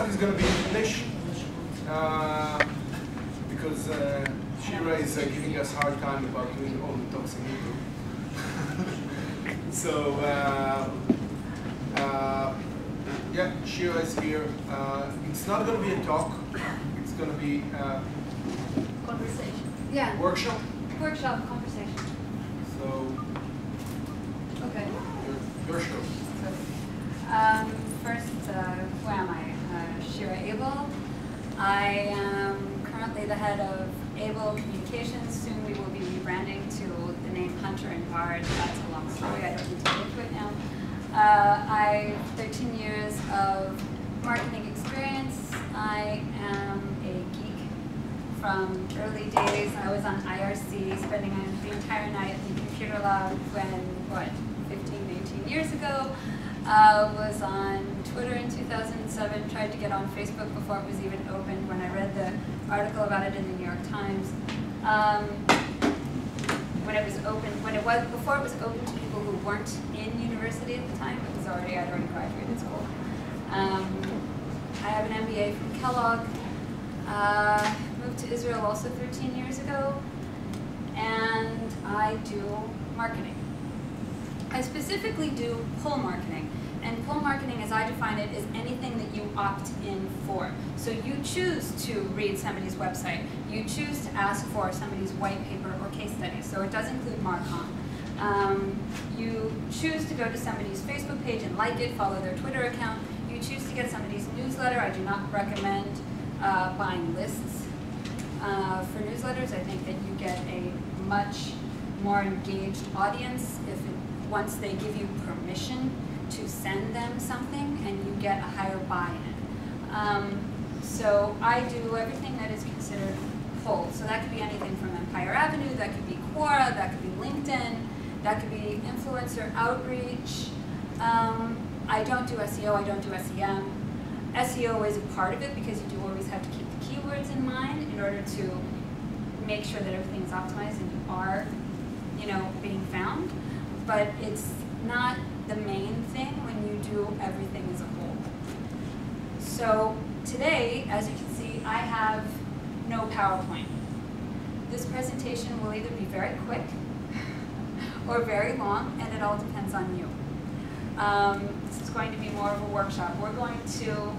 talk is going to be in English because Shira is giving us a hard time about doing all the talks in Hebrew. So, yeah, Shira is here. It's not going to be a talk. It's going to be conversation. Yeah. Workshop. Workshop conversation. So. Okay. Your show. First, who am I? Shira Abel. I am currently the head of Abel Communications. Soon we will be rebranding to the name Hunter and Bard. That's a long story. I don't need to go into it now. I have 13 years of marketing experience. I am a geek from early days. I was on IRC, spending the entire night at the computer lab when, what, 15, 18 years ago. Was on Twitter in 2007, tried to get on Facebook before it was even opened when I read the article about it in the New York Times. Before it was open to people who weren't in university at the time, I'd already graduated school. I have an MBA from Kellogg, moved to Israel also 13 years ago, and I do marketing. I specifically do pull marketing, and pull marketing, as I define it, is anything that you opt in for. So you choose to read somebody's website, you choose to ask for somebody's white paper or case study, so it does include Marcom. You choose to go to somebody's Facebook page and like it, follow their Twitter account. You choose to get somebody's newsletter. I do not recommend buying lists for newsletters. I think that you get a much more engaged audience once they give you permission to send them something, and you get a higher buy-in. So I do everything that is considered pull. So that could be anything from Empire Avenue, that could be Quora, that could be LinkedIn, that could be influencer outreach. I don't do SEO, I don't do SEM. SEO is a part of it because you do always have to keep the keywords in mind in order to make sure that everything is optimized and you are, being found. But it's not the main thing when you do everything as a whole. So today, as you can see, I have no PowerPoint. This presentation will either be very quick or very long, and it all depends on you. This is going to be more of a workshop. We're going to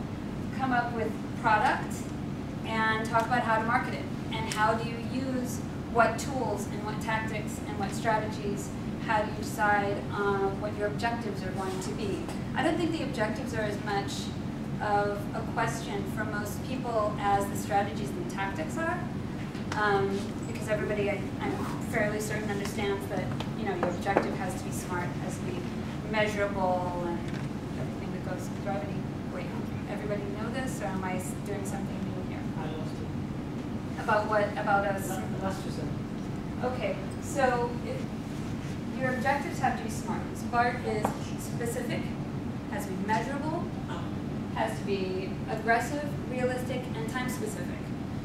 come up with product and talk about how to market it, and how do you use what tools and what tactics and what strategies. How do you decide what your objectives are going to be? I don't think the objectives are as much of a question for most people as the strategies and the tactics are, because everybody, I'm fairly certain, understands that your objective has to be smart, has to be measurable, and everything that goes with gravity. Wait, everybody know this, or am I doing something new here? I lost it. About what? About us? I lost you, sir. Okay, so your objectives have to be smart. SMART is specific, has to be measurable, has to be aggressive, realistic, and time specific.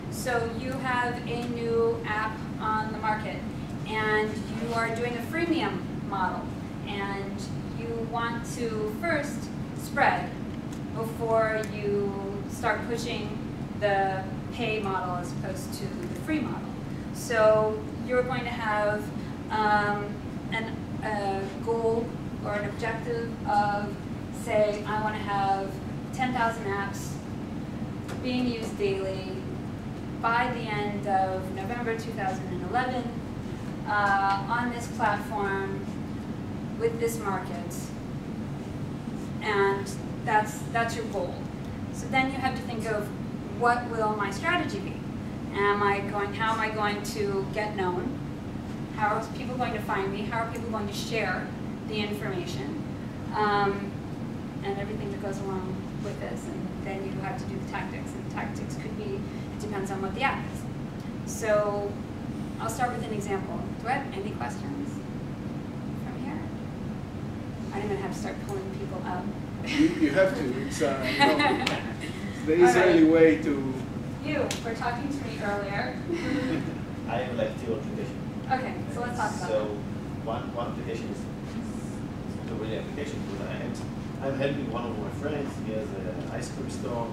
So you have a new app on the market, and you are doing a freemium model, and you want to first spread before you start pushing the pay model as opposed to the free model. So you're going to have a goal or an objective of, say, I want to have 10,000 apps being used daily by the end of November 2011 on this platform with this market, and that's your goal. So then you have to think of, what will my strategy be? How am I going to get known? How are people going to find me? How are people going to share the information? And everything that goes along with this. And then you have to do the tactics. And the tactics could be, it depends on what the app is. So I'll start with an example. Do I have any questions from here? I'm going to have to start pulling people up. You have to. It's the Israeli way to... You were talking to me earlier. I have like two applications. Okay, so let's talk about So one application is not really application, but I'm helping one of my friends. He has an ice cream store.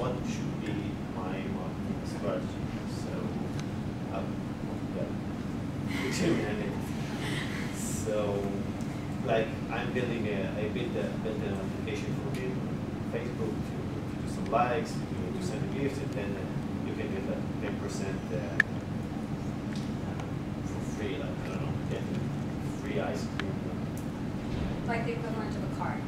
what should be my marketing strategy. So, so, like I'm building I built an application for it on Facebook to do some likes, to send gifts, and then you can get a 10% for free. Like I don't know, get free ice cream. Like the equivalent of a card.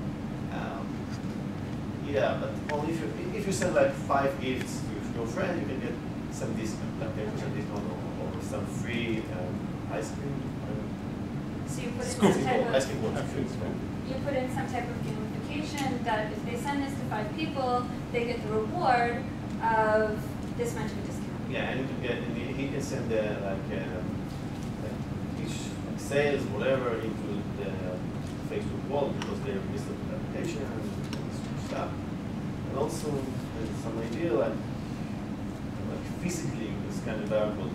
Yeah, but only if you send like 5 gifts to your friend, you can get some discount, like 10% discount or some free ice cream. So you put in Scoop. some type Ice of, cream water. you put in some type of gamification that if they send this to 5 people, they get the reward of this much of a discount. Yeah, and you can get, and he can send like each sales, whatever, into the Facebook wall because they're listed in the application and stuff. And also some idea like physically it's kind of valuable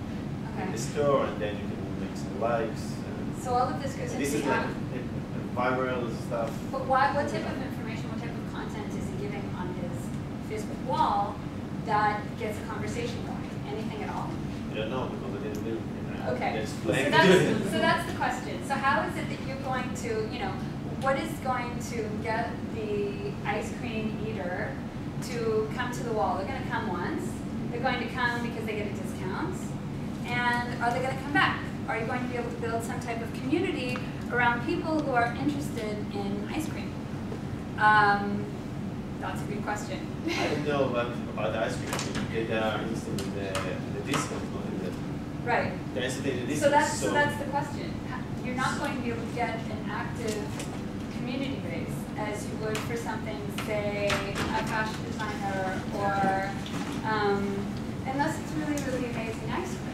in the store, and then you can make some likes. So all of this goes into this is the like app. viral stuff. But why? What type of information, what type of content is he giving on his Facebook wall that gets a conversation going? Anything at all? I don't know because I didn't build it. Okay. So that's the question. So how is it that you're going to, you know, what is going to get the ice cream eater to come to the wall? They're going to come once. They're going to come because they get a discount. And are they going to come back? Are you going to be able to build some type of community around people who are interested in ice cream? That's a good question. I don't know about the ice cream. They are interested in the discount, not in the Right. they're interested in the So discount. so that's the question. You're not going to be able to get an active community base as you would for something, say, a fashion designer or unless it's really, really amazing ice cream.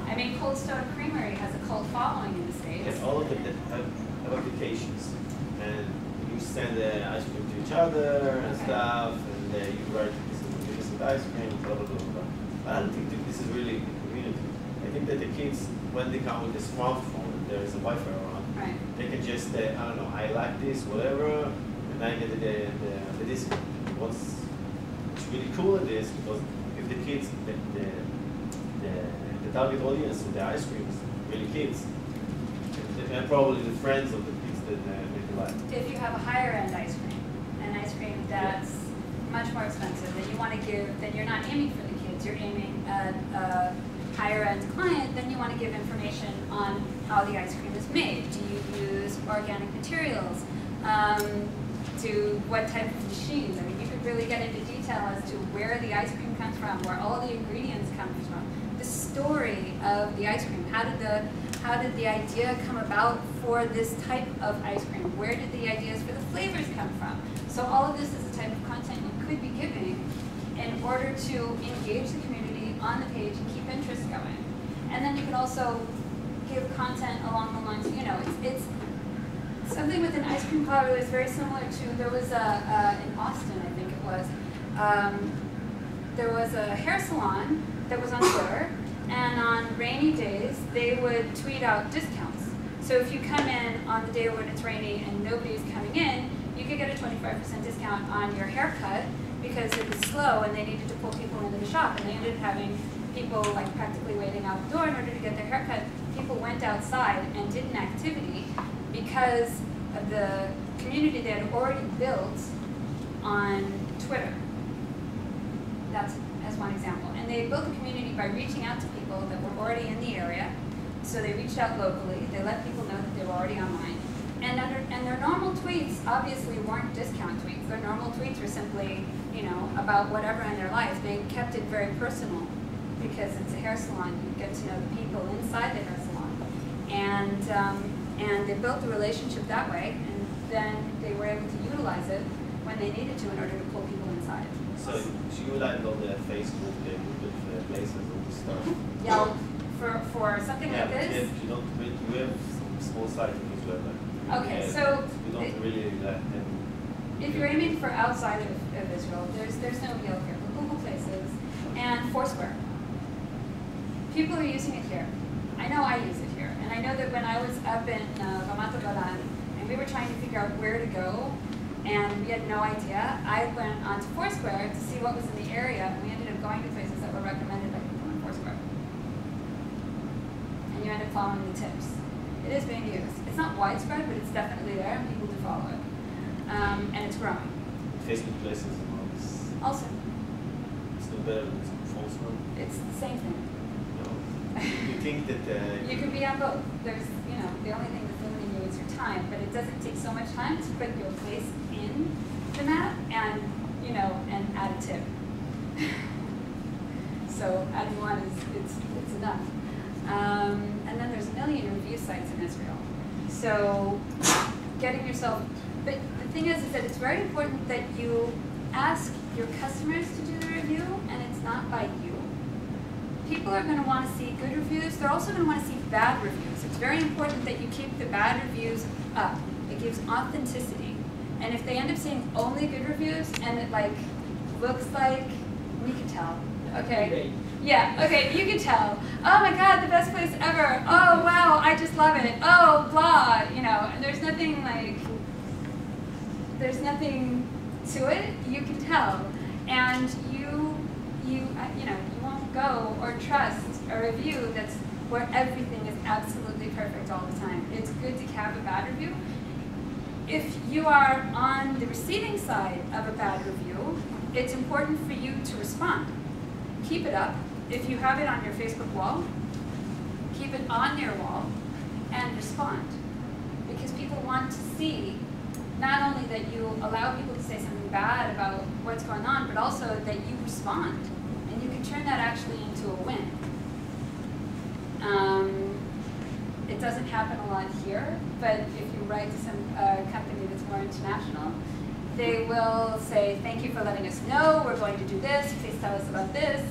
I mean, Cold Stone Creamery has a cult following in the States. Yes, all of them that have applications, and you send the ice cream to each other and stuff, and you write this is ice cream, blah blah blah blah. But I don't think that this is really a community. I think that the kids, when they come with a smartphone and there is a Wi-Fi around, Right. they can just I don't know, I like this, whatever, and I get the discount. What's really cool in this because if the kids the target audience of the ice cream is really kids, and probably the friends of the kids that they like. If you have a higher end ice cream, an ice cream that's much more expensive, then you want to give, then you're not aiming for the kids, you're aiming at a higher end client, then you want to give information on how the ice cream is made. Do you use organic materials? To what type of machines? I mean, you could really get into detail as to where the ice cream comes from, where all the ingredients come from, the story of the ice cream. How did the idea come about for this type of ice cream? Where did the ideas for the flavors come from? So all of this is the type of content you could be giving in order to engage the community on the page and keep interest going. And then you can also give content along the lines, you know, it's something with an ice cream parlor is very similar to, there was in Austin, I think it was, there was a hair salon that was on Twitter, and on rainy days, they would tweet out discounts. So if you come in on the day when it's rainy and nobody's coming in, you could get a 25% discount on your haircut because it was slow and they needed to pull people into the shop, and they ended up having people like practically waiting out the door in order to get their haircut. People went outside and did an activity because of the community they had already built on Twitter. That's as one example. And they built a community by reaching out to people that were already in the area. So they reached out locally. They let people know that they were already online. And their normal tweets obviously weren't discount tweets. Their normal tweets were simply, you know, about whatever in their life. They kept it very personal because it's a hair salon. You get to know the people inside the hair salon. And they built the relationship that way, and then they were able to utilize it when they needed to in order to pull people inside. So you like on the Facebook, the Google places, all this stuff. Yeah, for something like this. You have some small site in Israel. Okay, so you don't really if you're aiming for outside of Israel, there's no Yelp here, but Google Places and Foursquare. People are using it here. I know I use it here, and I know that when I was up in Ramat Golan and we were trying to figure out where to go, and we had no idea. I went onto Foursquare to see what was in the area, and we ended up going to places that were recommended by people on Foursquare. And you end up following the tips. It is being used. It's not widespread, but it's definitely there, and people do follow it. And it's growing. Facebook Places as well. Also, It's no better than false one. it's the same thing. No. You think that You can be on both. There's, the only thing that's limiting you is your time, but it doesn't take so much time to put your place in the map and, and add a tip. So adding one it's enough. And then there's a million review sites in Israel. So getting yourself, but the thing is that it's very important that you ask your customers to do the review, and it's not by you. People are going to want to see good reviews. They're also going to want to see bad reviews. It's very important that you keep the bad reviews up. It gives authenticity. And if they end up seeing only good reviews and it looks like, we can tell. Okay. Yeah, okay, you can tell. Oh my God, the best place ever. Oh wow, I just love it. Oh, blah, and there's nothing to it. You can tell. And you won't go or trust a review that's where everything is absolutely perfect all the time. It's good to have a bad review. If you are on the receiving side of a bad review, it's important for you to respond. Keep it up. If you have it on your Facebook wall, keep it on your wall and respond. Because people want to see not only that you allow people to say something bad about what's going on, but also that you respond. And you can turn that actually into a win. It doesn't happen a lot here, but if you write to some company that's more international, they will say, thank you for letting us know, we're going to do this, please tell us about this.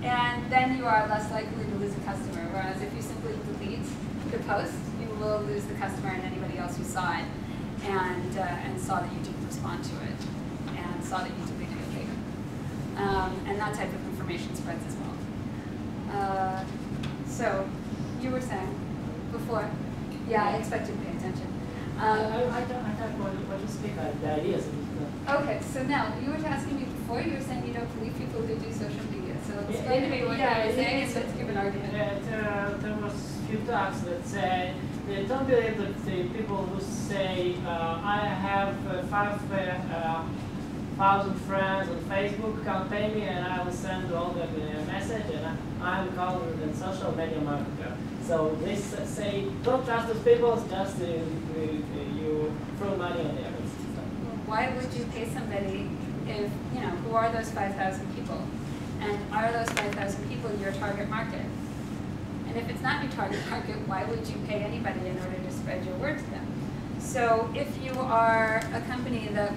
And then you are less likely to lose a customer, whereas if you simply delete the post, you will lose the customer and anybody else who saw it and saw that you didn't respond to it and saw that you deleted it later. And that type of information spreads as well. So, you were saying before? Yeah, I expect you to pay attention. I thought what you speak about the ideas. Okay, so now, you were asking me before, you were saying you don't believe people who do social media. So explain to me what you were saying and let's give an argument. There was few talks that said they don't believe that the people who say I have 5,000 friends on Facebook, can pay me and I will send all the message and I'm called a social media marketer. So they say don't trust those people, just you throw money on them. Why would you pay somebody if, who are those 5,000 people? And are those 5,000 people your target market? And if it's not your target market, why would you pay anybody in order to spread your word to them? So if you are a company that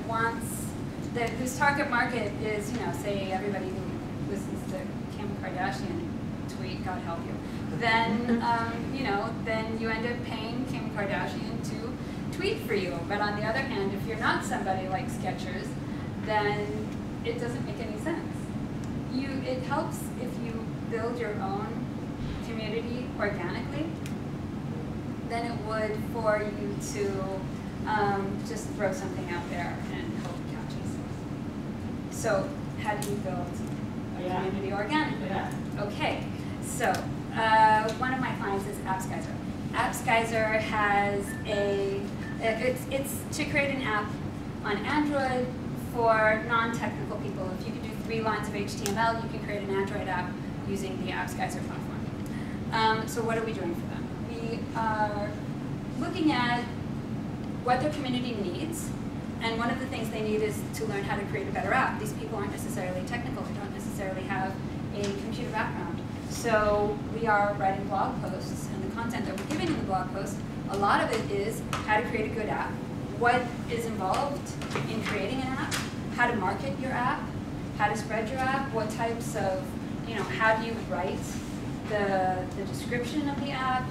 whose target market is, say everybody who listens to Kim Kardashian tweet, God help you, then, then you end up paying Kim Kardashian to tweet for you. But on the other hand, if you're not somebody like Skechers, then it doesn't make any sense. It helps if you build your own community organically than it would for you to just throw something out there and hope it catches. So how do you build a community organically? Yeah. Okay, so one of my clients is AppsGeyser. AppsGeyser has it's to create an app on Android for non-technical people. If you can do 3 lines of HTML, you can create an Android app using the AppsGeyser platform. So what are we doing for them? We are looking at what their community needs, and one of the things they need is to learn how to create a better app. These people aren't necessarily technical, they don't necessarily have a computer background. So we are writing blog posts, and the content that we're giving in the blog post, a lot of it is how to create a good app, what is involved in creating an app, how to market your app, how to spread your app, what types of, how do you write the description of the app,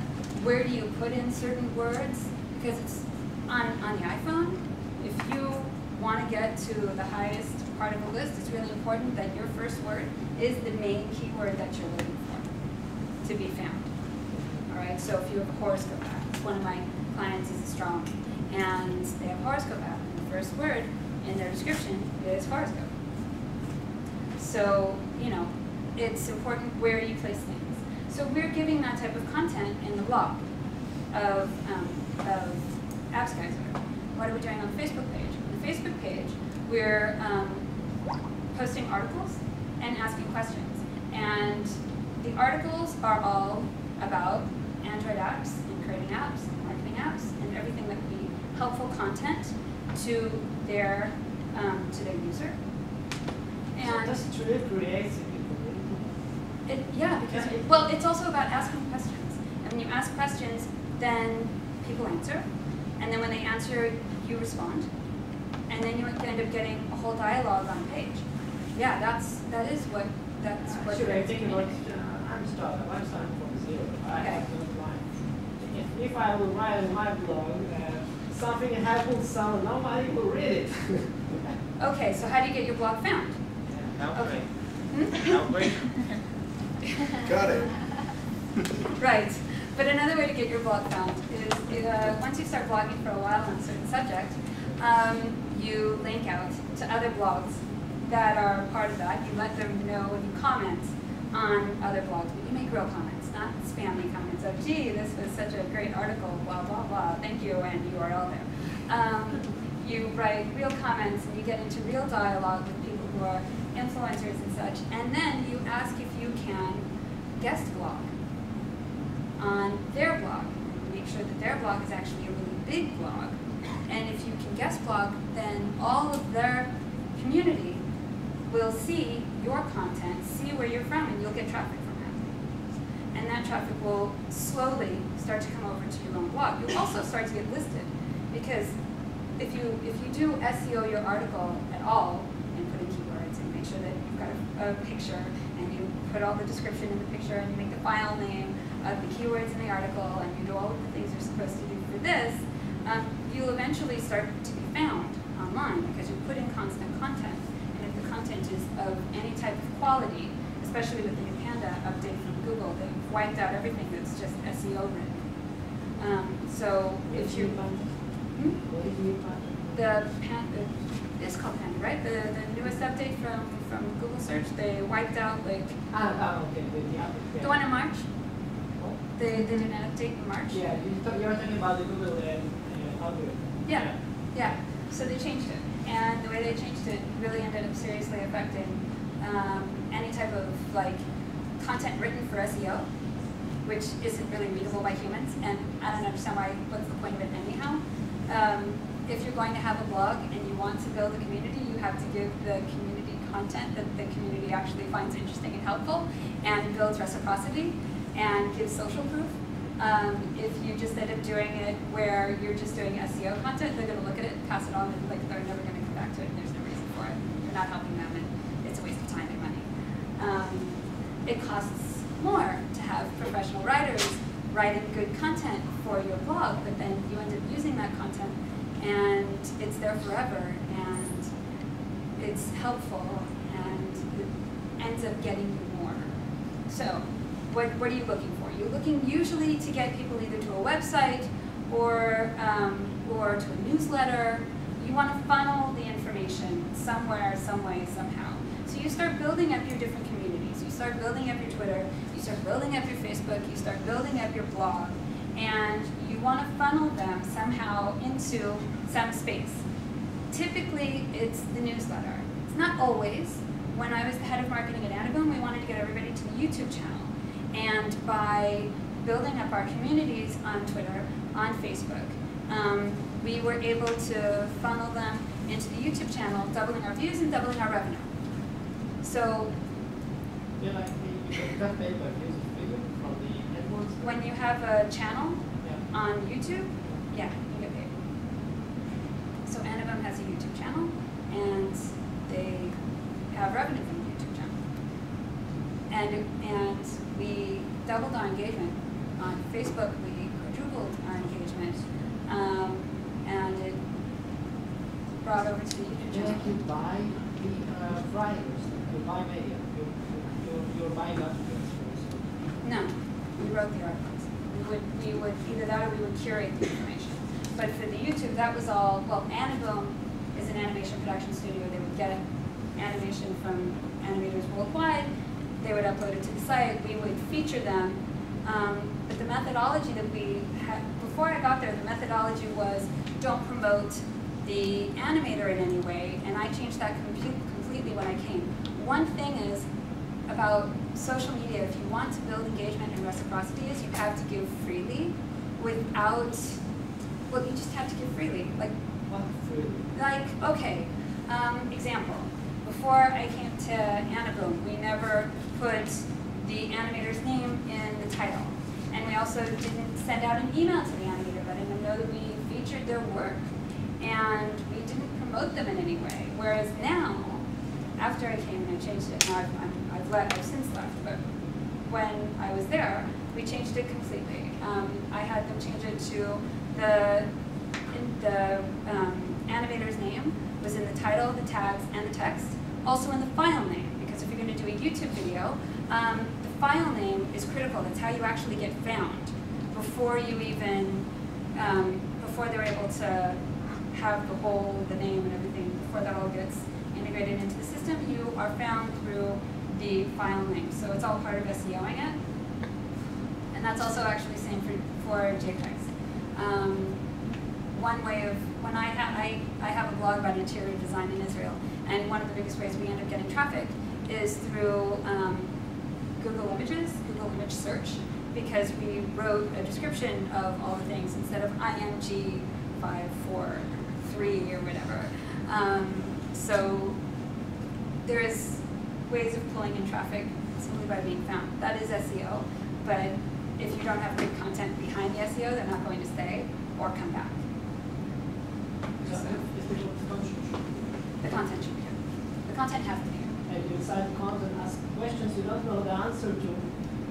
where do you put in certain words, because it's on the iPhone, if you want to get to the highest part of the list, it's really important that your first word is the main keyword that you're looking for to be found. All right, so if you have a horoscope app, one of my clients is astrology. and they have horoscope app, and the first word in their description is horoscope. So, you know, it's important where you place things. So we're giving that type of content in the blog of AppsGeyser. What are we doing on the Facebook page? On the Facebook page, we're posting articles and asking questions. And the articles are all about Android apps and creating apps, and marketing apps, and everything that would be helpful content to their user. And Does it really create a community? Yeah, because well, it's also about asking questions. And when you ask questions, then people answer, and then when they answer, you respond, and then you end up getting a whole dialogue on a page. Yeah, that's what. Should I think about? I'm starting from zero. I have no lines. If I will write in my blog, something happens, so nobody will read it. Okay, so how do you get your blog found? Outbreak. Hmm? Outbreak. Got it. Right. But another way to get your blog found is once you start blogging for a while on a certain subject, you link out to other blogs that are part of that. You let them know, and you comment on other blogs, but you make real comments, not spammy comments of, gee, this was such a great article, blah, blah, blah, thank you, and URL there. You write real comments, and you get into real dialogue with people who are influencers and such, and then you ask if you can guest blog on their blog. Make sure that their blog is actually a really big blog. And if you can guest blog, then all of their community will see your content, see where you're from, and you'll get traffic from that. And that traffic will slowly start to come over to your own blog. You'll also start to get listed, because if you do SEO your article at all and put in keywords and make sure that you've got a picture and you put all the description in the picture and you make the file name of the keywords in the article and you do all of the things you're supposed to do for this, you'll eventually start to be found online because you put in constant content. And if the content is of any type of quality, especially with the new Panda update from Google, they've wiped out everything that's just SEO written. So if you... The Panda, it's called Panda, right? The newest update from Google search, they wiped out like... okay. The one in March? They did an update in March? Yeah, you're talking about the Google algorithm. Yeah. So they changed it. And the way they changed it really ended up seriously affecting any type of like content written for SEO, which isn't really readable by humans. And I don't understand what's the point of it anyhow. If you're going to have a blog and you want to build a community, you have to give the community content that the community actually finds interesting and helpful and builds reciprocity and gives social proof. If you just end up doing it where you're just doing SEO content, they're going to look at it, pass it on, and like they're never going to come back to it, and there's no reason for it. You're not helping them, and it's a waste of time and money. It costs more to have professional writers writing good content for your blog, but then you end up using that content, and it's there forever, and it's helpful, and it ends up getting you more. So, what are you looking for? You're looking usually to get people either to a website or to a newsletter. You want to funnel the information somewhere, some way, somehow. So you start building up your different communities. You start building up your Twitter. You start building up your Facebook. You start building up your blog. And you want to funnel them somehow into some space. Typically, it's the newsletter. It's not always. When I was the head of marketing at Annabelle, we wanted to get everybody to the YouTube channel. And by building up our communities on Twitter, on Facebook, we were able to funnel them into the YouTube channel, doubling our views and doubling our revenue. So, You got paid by views from the AdWords? when you have a channel Yeah. on YouTube, yeah, you get paid. So Annabelle has a YouTube channel, and they have revenue from the YouTube channel. And we doubled our engagement. On Facebook, we quadrupled our engagement, and it brought over to the YouTube channel. You buy the writers, you buy media, you're buying articles. No, we wrote the articles. We would either that or we would curate the information. But for the YouTube, that was all, well, Boom is an animation production studio. They would get animation from animators worldwide. They would upload it to the site. We would feature them. But the methodology that we had, before I got there, the methodology was don't promote the animator in any way, and I changed that completely when I came. One thing is about social media, if you want to build engagement and reciprocity, is you have to give freely without, well, you just have to give freely. Like, What freely? like, okay, example. Before I came to Boom, we never put the animator's name in the title. And we also didn't send out an email to the animator letting them know that we featured their work. And we didn't promote them in any way. Whereas now, after I came and I changed it, now I've since left, but when I was there, we changed it completely. I had them change it to the animator's name was in the title, the tags, and the text. Also in the file name, because if you're going to do a YouTube video, the file name is critical. That's how you actually get found before you even, before they're able to have the name and everything, before that all gets integrated into the system, you are found through the file name. So it's all part of SEOing it. And that's also actually the same for JPEGs. One way of, when I have a blog about interior design in Israel, and one of the biggest ways we end up getting traffic is through Google Images, Google Image Search, because we wrote a description of all the things instead of IMG 543 or whatever. So there is ways of pulling in traffic simply by being found. That is SEO, but if you don't have good content behind the SEO, they're not going to stay or come back. So, the content should be good. The content has to be good. And you decide the content, ask questions you don't know the answer to,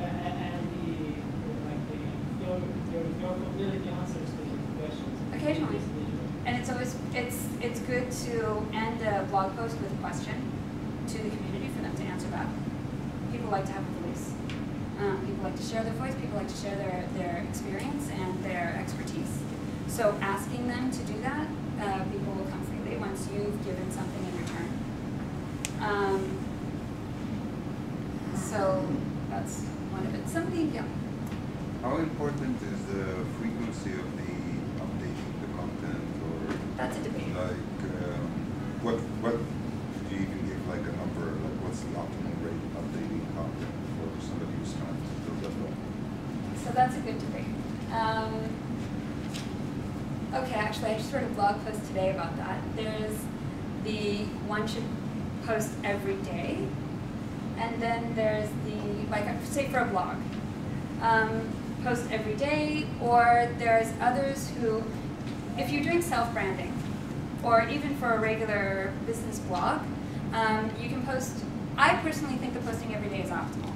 and your ability answers the questions. Occasionally. And it's always, it's good to end a blog post with a question to the community for them to answer back. People like to have a voice. People like to share their voice, people like to share their experience and their expertise. So asking them to do that, people will come freely once you've given something in return. So that's one of it. Somebody, yeah. How important is the frequency of the updating the content, or That's a debate. like what do you even give like a number? Like what's the optimal rate of updating content for somebody who's trying to build that up? So that's a good debate. Okay, actually, I just wrote a blog post today about that. There's the one should post every day, and then there's the, like, say for a blog, post every day, or there's others who, if you're doing self-branding, or even for a regular business blog, you can post, I personally think that posting every day is optimal,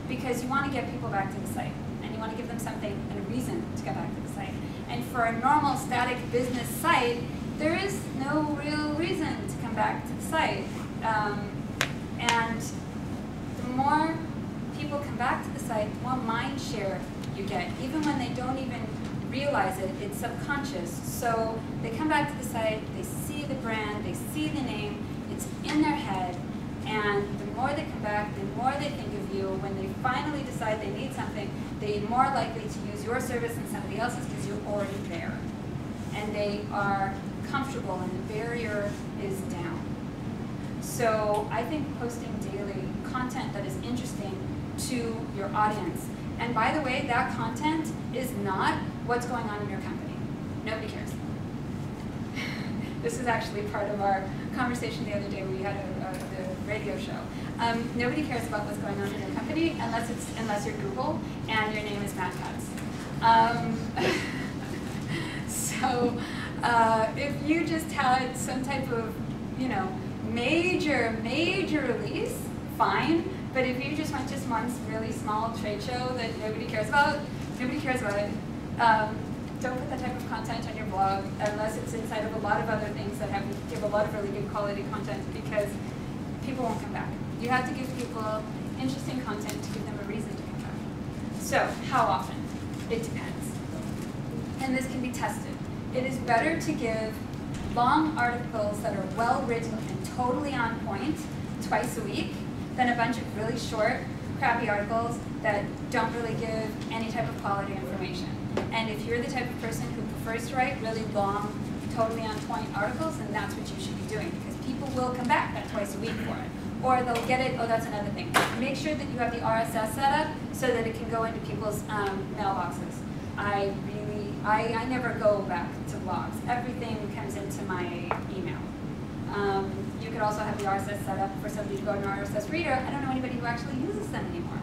because you want to get people back to the site, and you want to give them something and a reason to get back to the site. And for a normal static business site, there is no real reason to come back to the site. And the more people come back to the site, the more mind share you get. Even when they don't even realize it, it's subconscious. So they come back to the site, they see the brand, they see the name, it's in their head, and the more they come back, the more they think of you. When they finally decide they need something, they're more likely to use your service than somebody else's because you're already there. And they are comfortable and the barrier is down. So I think posting daily content that is interesting to your audience. And by the way, that content is not what's going on in your company. Nobody cares. This is actually part of our conversation the other day when we had the radio show. Nobody cares about what's going on in your company unless you're Google and your name is Matt Katz. So if you just had some type of, major release, fine. But if you just went to some really small trade show that nobody cares about it. Don't put that type of content on your blog unless it's inside of a lot of other things that give a lot of really good quality content, because people won't come back. You have to give people interesting content to give them a reason to come back. So how often? It depends. And this can be tested. it is better to give long articles that are well written and totally on point twice a week than a bunch of really short, crappy articles that don't really give any type of quality information. And if you're the type of person who prefers to write really long, totally on point articles, then that's what you should be doing, because people will come back that twice a week for it. Or they'll get it, oh, that's another thing. Make sure that you have the RSS set up so that it can go into people's mailboxes. I never go back to blogs. Everything comes into my email. You could also have the RSS set up for somebody to go to an RSS reader. I don't know anybody who actually uses them anymore.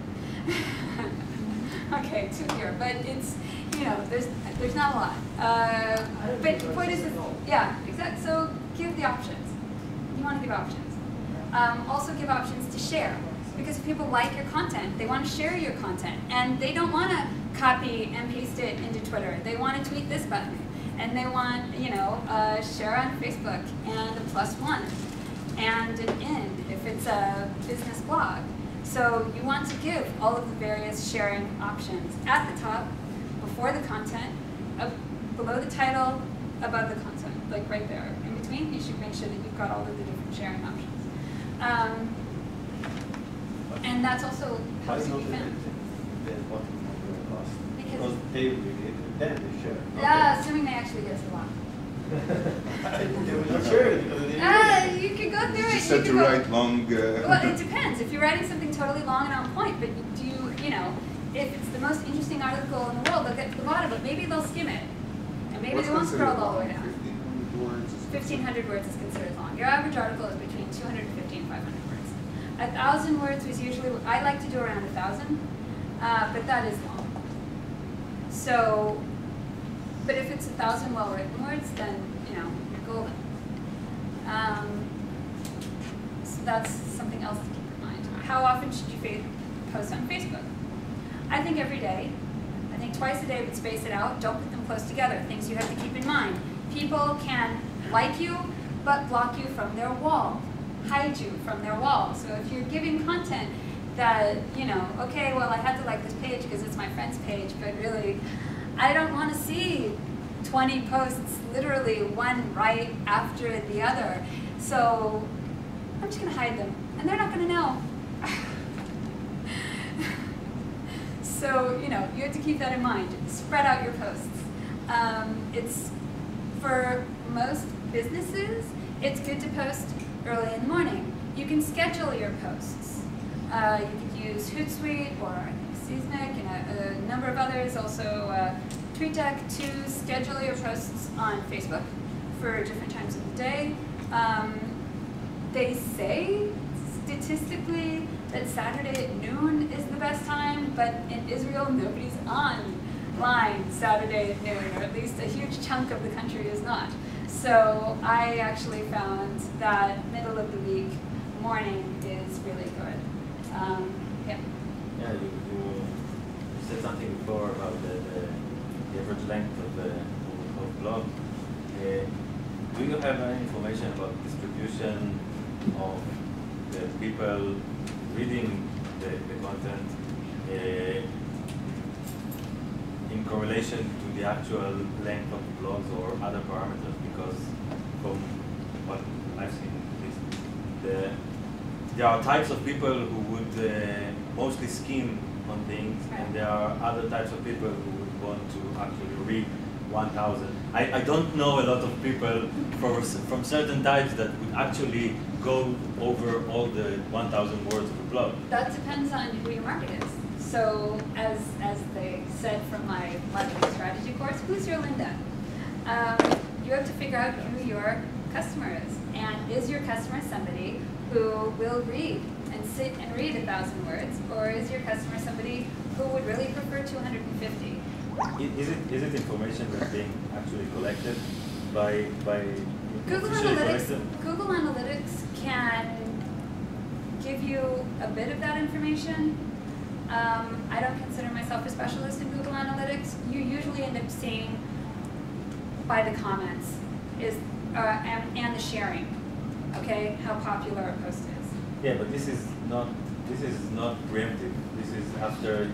Okay, 2 here, but it's, you know, there's not a lot. But the point is, yeah, exactly. So give the options. You want to give options. Also give options to share, because if people like your content, they want to share your content, and they don't want to copy and paste it into Twitter. They want to tweet this button, and they want, you know, share on Facebook, and a +1, and an end if it's a business blog. So you want to give all of the various sharing options at the top, before the content, below the title, above the content, like right there. In between, you should make sure that you've got all of the different sharing options. And that's also helps you be found. Because they share. Yeah, assuming they actually get us a lot. They will not share it because they You could go through it. You said to write long. Well, it depends. If you're writing something totally long and on point, but you know, if it's the most interesting article in the world, they'll get to the bottom, but maybe they'll skim it. And maybe they won't scroll all the way down. 1,500 words is considered long. Your average article is between 250 and 500 words. 1,000 words was usually, I like to do around 1,000, but that is long. So, but if it's 1,000 well-written words, then, you know, you're golden. So that's something else to keep in mind. How often should you post on Facebook? I think every day. I think twice a day, but space it out. Don't put them close together. Things you have to keep in mind. People can like you, but block you from their wall, hide you from their wall. So if you're giving content that, you know, okay, well, I had to like this page because it's my friend's page, but really, I don't want to see 20 posts, literally one right after the other. So I'm just going to hide them, and they're not going to know. So, you know, you have to keep that in mind. Spread out your posts. It's, for most businesses, it's good to post early in the morning. You can schedule your posts. You could use Hootsuite or I think Seismic and a number of others, also TweetDeck, to schedule your posts on Facebook for different times of the day. They say, statistically, that Saturday at noon is the best time, but in Israel, nobody's online Saturday at noon, or at least a huge chunk of the country is not. So I actually found that middle of the week morning is really good. Yeah. Yeah, you said something before about the average length of the blog. Do you have any information about distribution of the people reading the content in correlation to the actual length of the blogs or other parameters? Because from what I've seen, there are types of people who would mostly skim on things, and there are other types of people who would want to actually read 1,000. I don't know a lot of people from certain types that would actually go over all the 1,000 words of a blog. That depends on who your market is. So as they said from my marketing strategy course, who's your Linda? You have to figure out who your customer is. And is your customer somebody who will read and sit and read 1,000 words, or is your customer somebody who would really prefer 250? Is it information that's being actually collected by Google Analytics? Google Analytics can give you a bit of that information. I don't consider myself a specialist in Google Analytics. You usually end up seeing by the comments and the sharing, okay, how popular a post is. Yeah, but this is not preemptive. This is after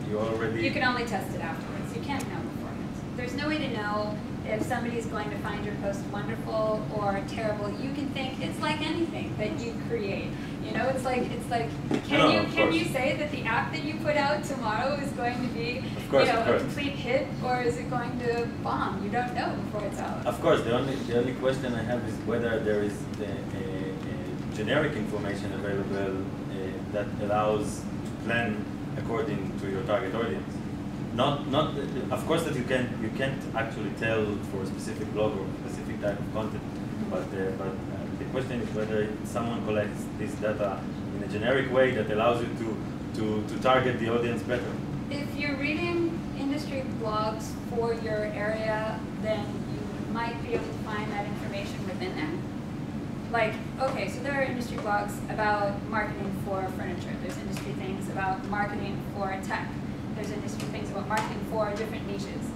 you already. You can only test it afterwards. You can't know beforehand. There's no way to know if somebody's going to find your post wonderful or terrible, you can think it's like anything that you create. You know, it's like can you say that the app that you put out tomorrow is going to be a complete hit, or is it going to bomb? You don't know before it's out. Of course, the only question I have is whether there is a generic information available that allows to plan according to your target audience. Of course that you can't actually tell for a specific blog or a specific type of content, but the question is whether someone collects this data in a generic way that allows you to target the audience better. If you're reading industry blogs for your area, then you might be able to find that information within there. Like, okay, so there are industry blogs about marketing for furniture. There's industry things about marketing for tech. There's industry things about marketing for different niches.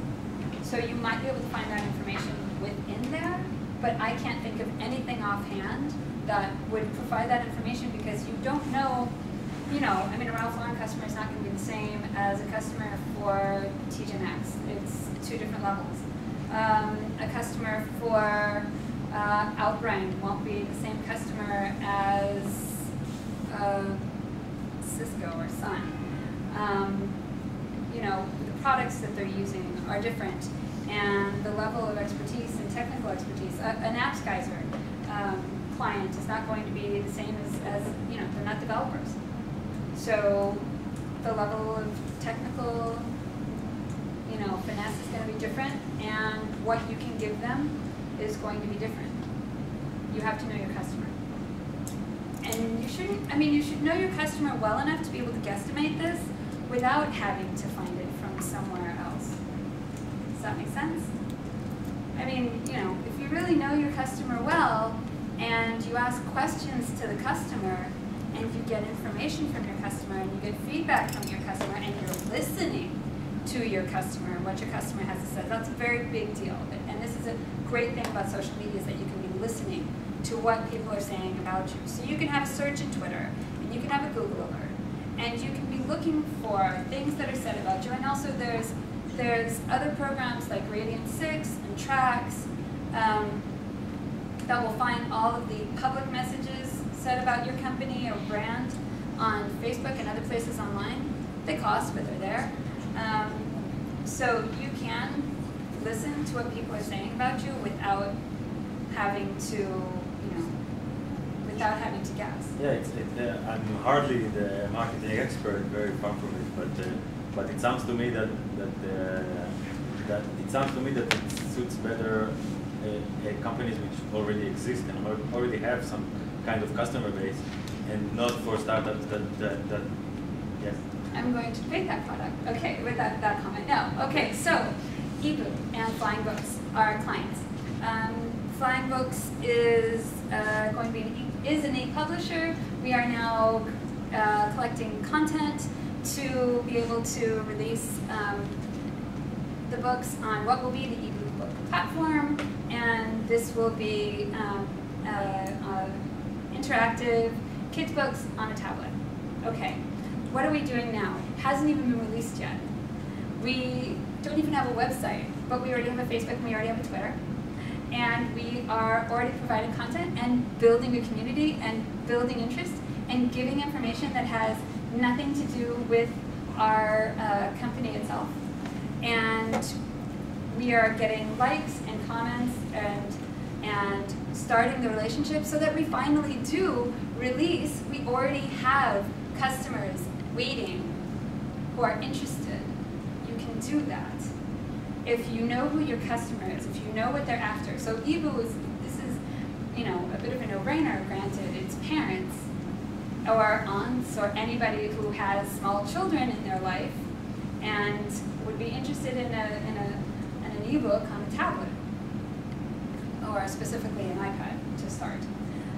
So you might be able to find that information within there, but I can't think of anything offhand that would provide that information because you don't know, I mean, a Ralph Lauren customer is not going to be the same as a customer for TJ Maxx. It's two different levels. A customer for Outbrand won't be the same customer as Cisco or Sun. The products that they're using are different, and the level of expertise and technical expertise. An AppsGeyser client is not going to be the same as they're not developers. So the level of technical, finesse is going to be different, and what you can give them is going to be different. You have to know your customer. And you should know your customer well enough to be able to guesstimate this without having to find it from somewhere else. Does that make sense? I mean, if you really know your customer well and you ask questions to the customer and you get information from your customer and you get feedback from your customer and you're listening to your customer, what your customer has to say, that's a very big deal. And this is a great thing about social media is that you can be listening to what people are saying about you. So you can have a search in Twitter and you can have a Google alert. And you can be looking for things that are said about you. And also there's other programs like Radiant6 and Tracks that will find all of the public messages said about your company or brand on Facebook and other places online. They cost, but they're there. So you can listen to what people are saying about you without having to, without having to guess. Yeah, I'm hardly the marketing expert, very far from it, but it sounds to me that it suits better companies which already exist and already have some kind of customer base, and not for startups that yes. I'm going to create that product. Okay, with that comment. No. Okay, so eBoo and Flying Books are our clients. Flying Books is going to be an e-publisher. We are now collecting content to be able to release the books on what will be the eBoo book platform, and this will be interactive kids books on a tablet. Okay, what are we doing now? Hasn't even been released yet. We don't even have a website, but we already have a Facebook and we already have a Twitter. And we are already providing content and building a community and building interest and giving information that has nothing to do with our company itself. And we are getting likes and comments and starting the relationship so that we finally do release. We already have customers waiting who are interested. You can do that if you know who your customer is, if you know what they're after. So eBoo is a bit of a no-brainer. Granted, it's parents or aunts or anybody who has small children in their life and would be interested in an ebook on a tablet or specifically an iPad to start.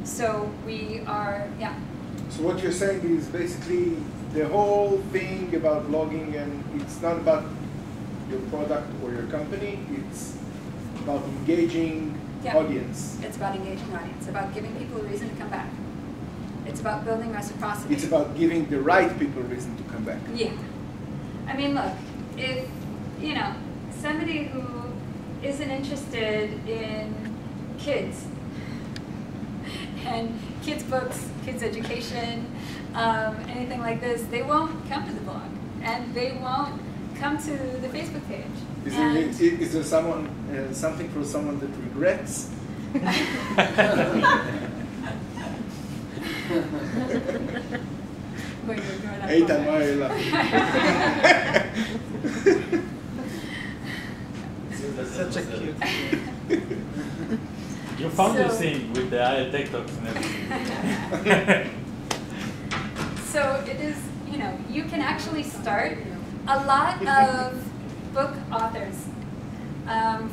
So we are, yeah. So what you're saying is basically the whole thing about blogging, and it's not about your product or your company, it's about engaging audience. It's about engaging audience, about giving people a reason to come back. It's about building reciprocity. It's about giving the right people a reason to come back. Yeah. I mean, look, if, somebody who isn't interested in kids and kids' books, kids' education, anything like this, they won't come to the blog, and they won't come to the Facebook page. Is there someone something for someone that regrets? Such a cute. You found So- your thing with the TikToks and everything. So it is, you know, you can actually start a lot of book authors.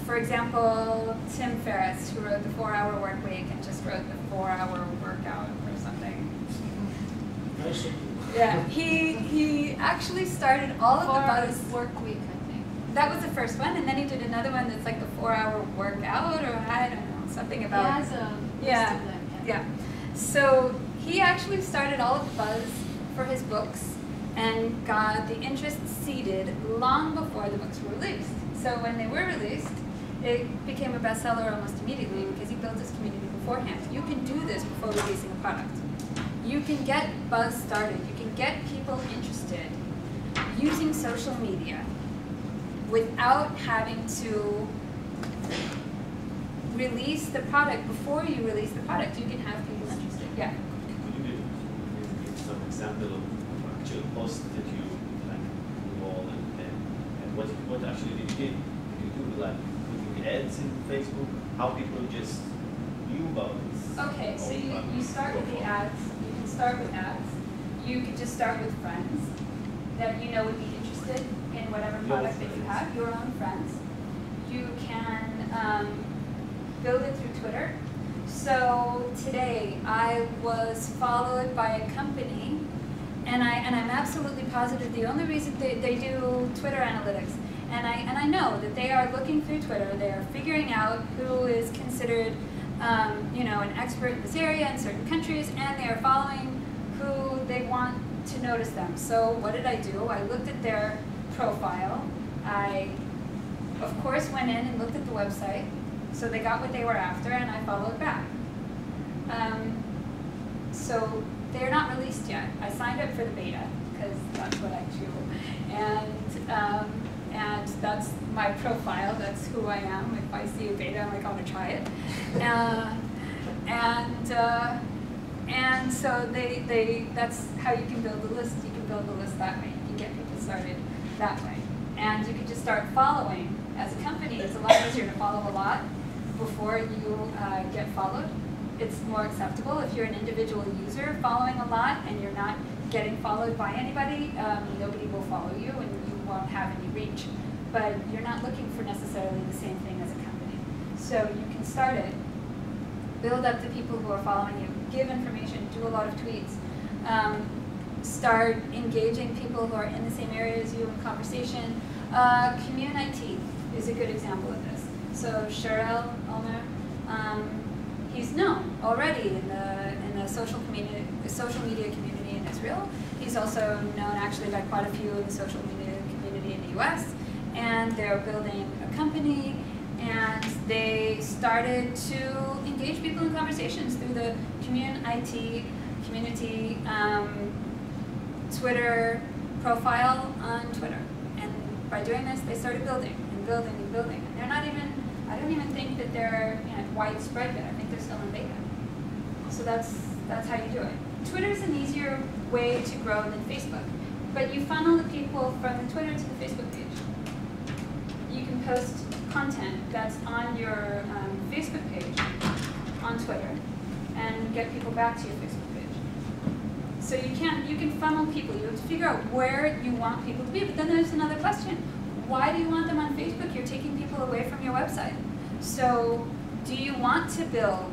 For example, Tim Ferriss, who wrote the 4-Hour Work Week and just wrote the 4-Hour Workout or something. Yeah, he actually started all of the buzz. Work week, I think. That was the first one, and then he did another one that's like the 4-Hour Workout, or I don't know, something about. He has a Yeah, list of them, yeah. So he actually started all of the buzz for his books and got the interest seeded long before the books were released. So when they were released, it became a bestseller almost immediately because he built his community beforehand. You can do this before releasing a product. You can get buzz started. You can get people interested using social media without having to release the product. Before you release the product, you can have people interested. Yeah. Could you give some example of actual posts that you like do all and what actually did you do? Did you do like putting ads in Facebook? How people just knew about this? Okay, so you start with the ads. You can start with ads. You could just start with friends that you know would be interested in whatever product that you have, your own friends. You can build it through Twitter. So today I was followed by a company, and I'm absolutely positive the only reason they do Twitter analytics, and I know that they are looking through Twitter. They are figuring out who is considered you know, an expert in this area in certain countries, and they are following who they want to notice them. So what did I do? I looked at their profile. I, of course, went in and looked at the website. So they got what they were after, and I followed back. So they're not released yet. I signed up for the beta, because that's what I do. And that's my profile. That's who I am. If I see a beta, I'm like, I want to try it. And so that's how you can build a list. You can build a list that way. You can get people started that way. And you can just start following. As a company, it's a lot easier to follow a lot before you get followed. It's more acceptable if you're an individual user following a lot and you're not getting followed by anybody. Nobody will follow you and you won't have any reach. But you're not looking for necessarily the same thing as a company. So you can start it, build up the people who are following you, give information, do a lot of tweets, start engaging people who are in the same area as you in conversation. Community is a good example of this. So Shira, he's known already in the social media community in Israel. He's also known actually by quite a few in the social media community in the US. And they're building a company, and they started to engage people in conversations through the community Twitter profile on Twitter. And by doing this, they started building and building and building. And they're not even, I don't even think that they're widespread yet. I think they're still in beta. So that's how you do it. Twitter's an easier way to grow than Facebook. But you funnel the people from the Twitter to the Facebook page. You can post content that's on your Facebook page on Twitter and get people back to your Facebook page. So you can funnel people. You have to figure out where you want people to be. But then there's another question. Why do you want them on Facebook? You're taking people away from your website. So do you want to build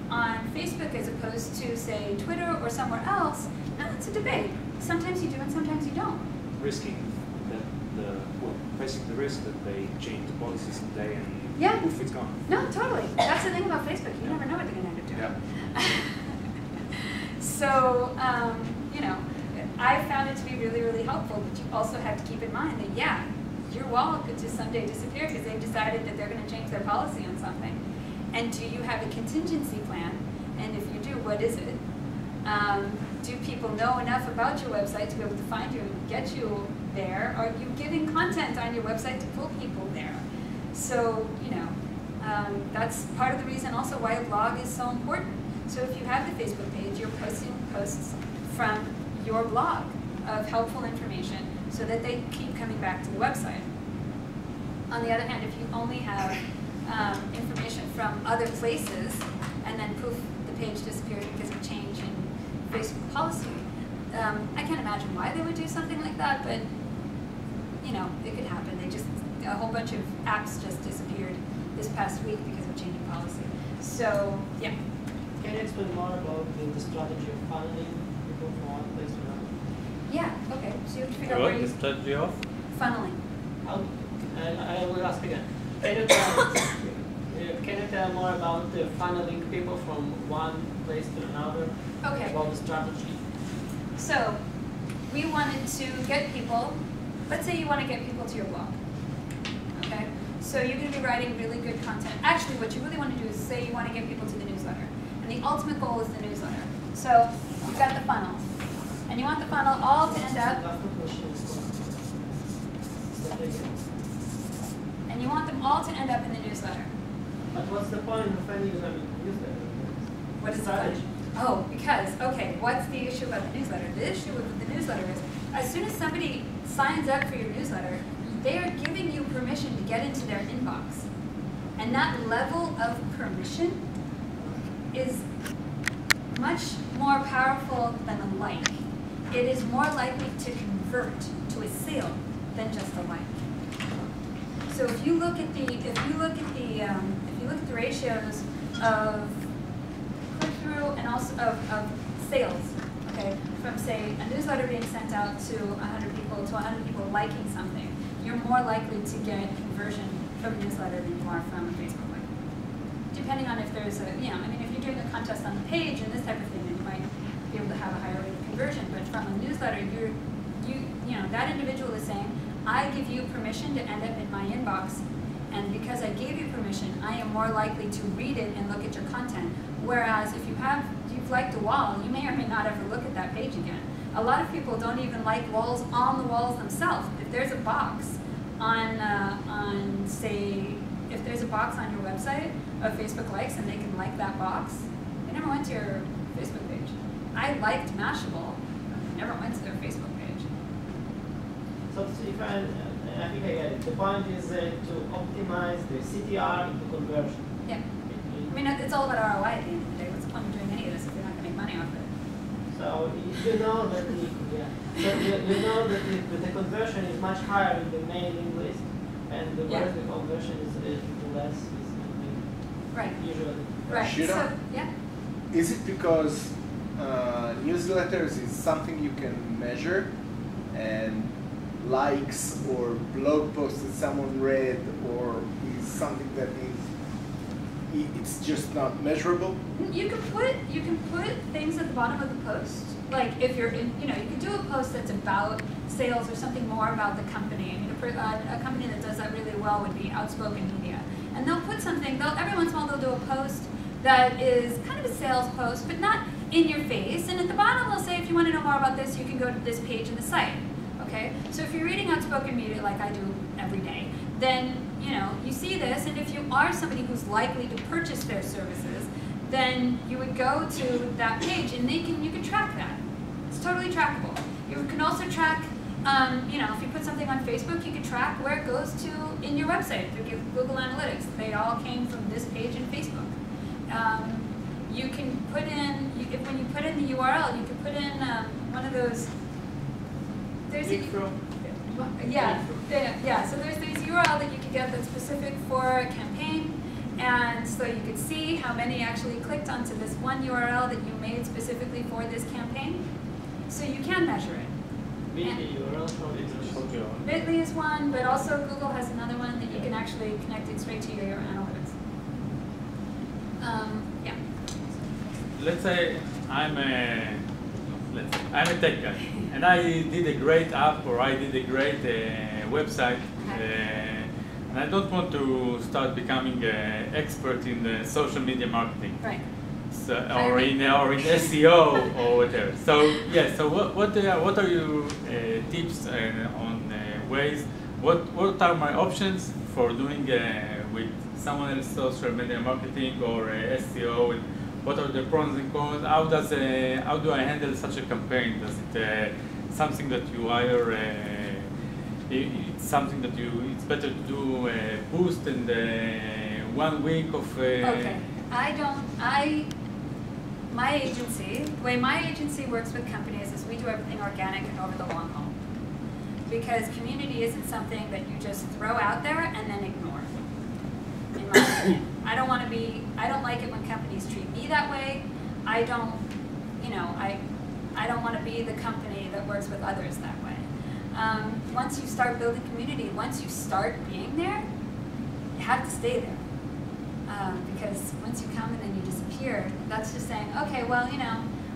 on Facebook as opposed to, say, Twitter or somewhere else? No, it's a debate. Sometimes you do and sometimes you don't. Risking facing the risk that they change the policy someday and Yeah. poof, it's gone. No, totally. That's the thing about Facebook. You never know what they're going to end up doing. Yeah. So, you know, I found it to be really, really helpful, but you also have to keep in mind that, yeah, your wall could just someday disappear because they've decided that they're going to change their policy on something. And do you have a contingency plan? And if you do, what is it? Do people know enough about your website to be able to find you and get you there? Are you giving content on your website to pull people there? So, that's part of the reason also why a blog is so important. So if you have the Facebook page, you're posting posts from your blog of helpful information so that they keep coming back to the website. On the other hand, if you only have information from other places and then poof, the page disappears because of change in Facebook policy, I can't imagine why they would do something like that, but it could happen. A whole bunch of apps just disappeared this past week because of changing policy. So, yeah. Can you explain more about the strategy of funneling people from one place to another? Yeah, okay. So you have to figure out where you... The strategy of? Funneling. I will ask again. Can you tell more about the funneling people from one place to another? Okay. About the strategy? So, we wanted to get people, let's say you want to get people to your blog. Okay? So you're going to be writing really good content. Actually, what you really want to do is say you want to get people to the newsletter. And the ultimate goal is the newsletter. So you've got the funnel. And you want the funnel all to end up... And you want them all to end up in the newsletter. But what's the point of any newsletter? What is the point? Oh, because, okay, what's the issue about the newsletter? The issue with the newsletter is, as soon as somebody signs up for your newsletter, they are giving you permission to get into their inbox. And that level of permission is much more powerful than a like. It is more likely to convert to a sale than just a like. So if you look at the ratios of click-through and also of sales, okay, from say a newsletter being sent out to 100 people to 100 people liking something, you're more likely to get conversion from a newsletter than you are from a Facebook like. Depending on if there's a, if you're doing a contest on the page and this type of thing, then you might be able to have a higher rate of conversion. But from a newsletter, that individual is saying, I give you permission to end up in my inbox, and because I gave you permission, I am more likely to read it and look at your content. Whereas if you've liked a wall, you may or may not ever look at that page again. A lot of people don't even like walls on the walls themselves. If there's a box if there's a box on your website of Facebook likes and they can like that box, they never went to your Facebook page. I liked Mashable, I never went to their Facebook page. So if I think I get it. The point is to optimize the CTR into conversion. Yeah. I mean, it's all about ROI at the end of the day. What's the point of doing any of this if you're not going to make money off it? So you know that the conversion is much higher in the mailing list, and the worse the conversion is, the less is right. Usually. Right. Shira, So, yeah. is it because newsletters is something you can measure, and likes or blog posts that someone read, or is something that it's just not measurable? You can put things at the bottom of the post. Like if you're in, you can do a post that's about sales or something more about the company. I mean, a company that does that really well would be Outspoken Media. And they'll put something, every once in a while they'll do a post that is kind of a sales post, but not in your face. And at the bottom they'll say, if you want to know more about this, you can go to this page in the site. Okay? So if you're reading Outspoken Media like I do every day, then you see this, and if you are somebody who's likely to purchase their services, then you would go to that page, and you can track that. It's totally trackable. You can also track, if you put something on Facebook, you can track where it goes to in your website through Google Analytics. They all came from this page in Facebook. You can put in, when you put in the URL, you can put in one of those. There's so there's these URL that you can get that's specific for a campaign, and so you could see how many actually clicked onto this one URL that you made specifically for this campaign. So you can measure it. Bitly is one, but also Google has another one that you can actually connect it straight to your analytics. Let's say I'm let's say. I'm a tech guy, and I did a great app or I did a great website, and I don't want to start becoming an expert in social media marketing. Right. So, or in SEO or whatever. So yeah. So what are your tips on ways? What are my options for doing with someone else social media marketing or SEO? And what are the pros and cons? How do I handle such a campaign? Does it something that you hire? It's something that it's better to do boost in 1 week of. Okay. My agency, the way my agency works with companies is we do everything organic and over the long haul. Because community isn't something that you just throw out there and then ignore, in my opinion. I don't like it when companies treat me that way. I don't want to be the company that works with others that way. Once you start building community, once you start being there, you have to stay there. Because once you come and then you disappear, that's just saying, okay, well,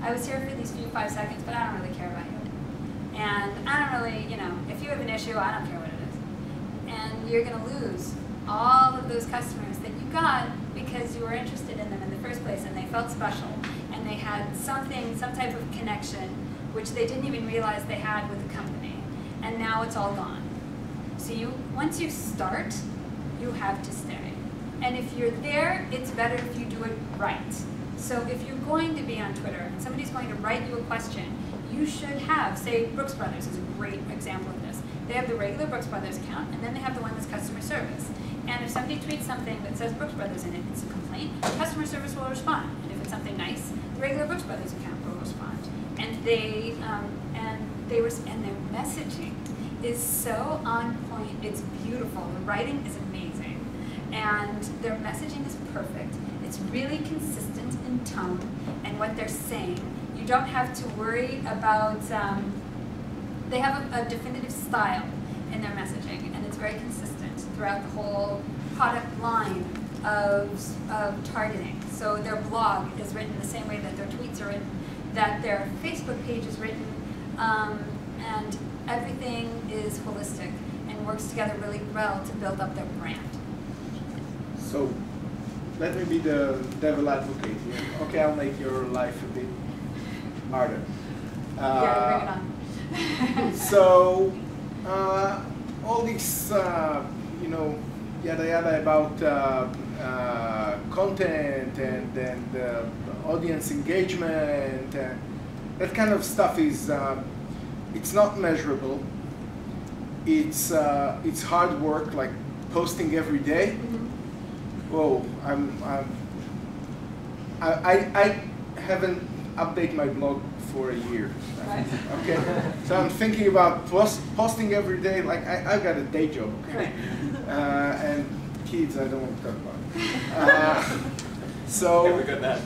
I was here for these few 5 seconds, but I don't really care about you. And I don't really, if you have an issue, I don't care what it is. And you're going to lose all of those customers that you got because you were interested in them in the first place and they felt special and they had some type of connection which they didn't even realize they had with the company. And now it's all gone. So once you start, you have to stay. And if you're there, it's better if you do it right. So if you're going to be on Twitter and somebody's going to write you a question, you should have, say, Brooks Brothers is a great example of this. They have the regular Brooks Brothers account, and then they have the one that's customer service. And if somebody tweets something that says Brooks Brothers in it, it's a complaint, customer service will respond. And if it's something nice, the regular Brooks Brothers account will respond. And their messaging is so on point. It's beautiful. The writing is amazing. And their messaging is perfect. It's really consistent in tone and what they're saying. You don't have to worry about, they have a definitive style in their messaging, and it's very consistent throughout the whole product line of targeting. So their blog is written the same way that their tweets are written, that their Facebook page is written, and everything is holistic and works together really well to build up their brand. So, let me be the devil advocate here. Okay, I'll make your life a bit harder. Yeah, bring it on. So, all this, yada yada about content and audience engagement, that kind of stuff is, it's not measurable. It's hard work, like posting every day. Whoa, I haven't updated my blog for a year. Right. Okay, so I'm thinking about posting every day. Like I've got a day job, okay, and kids I don't want to talk about. So yeah, we got that.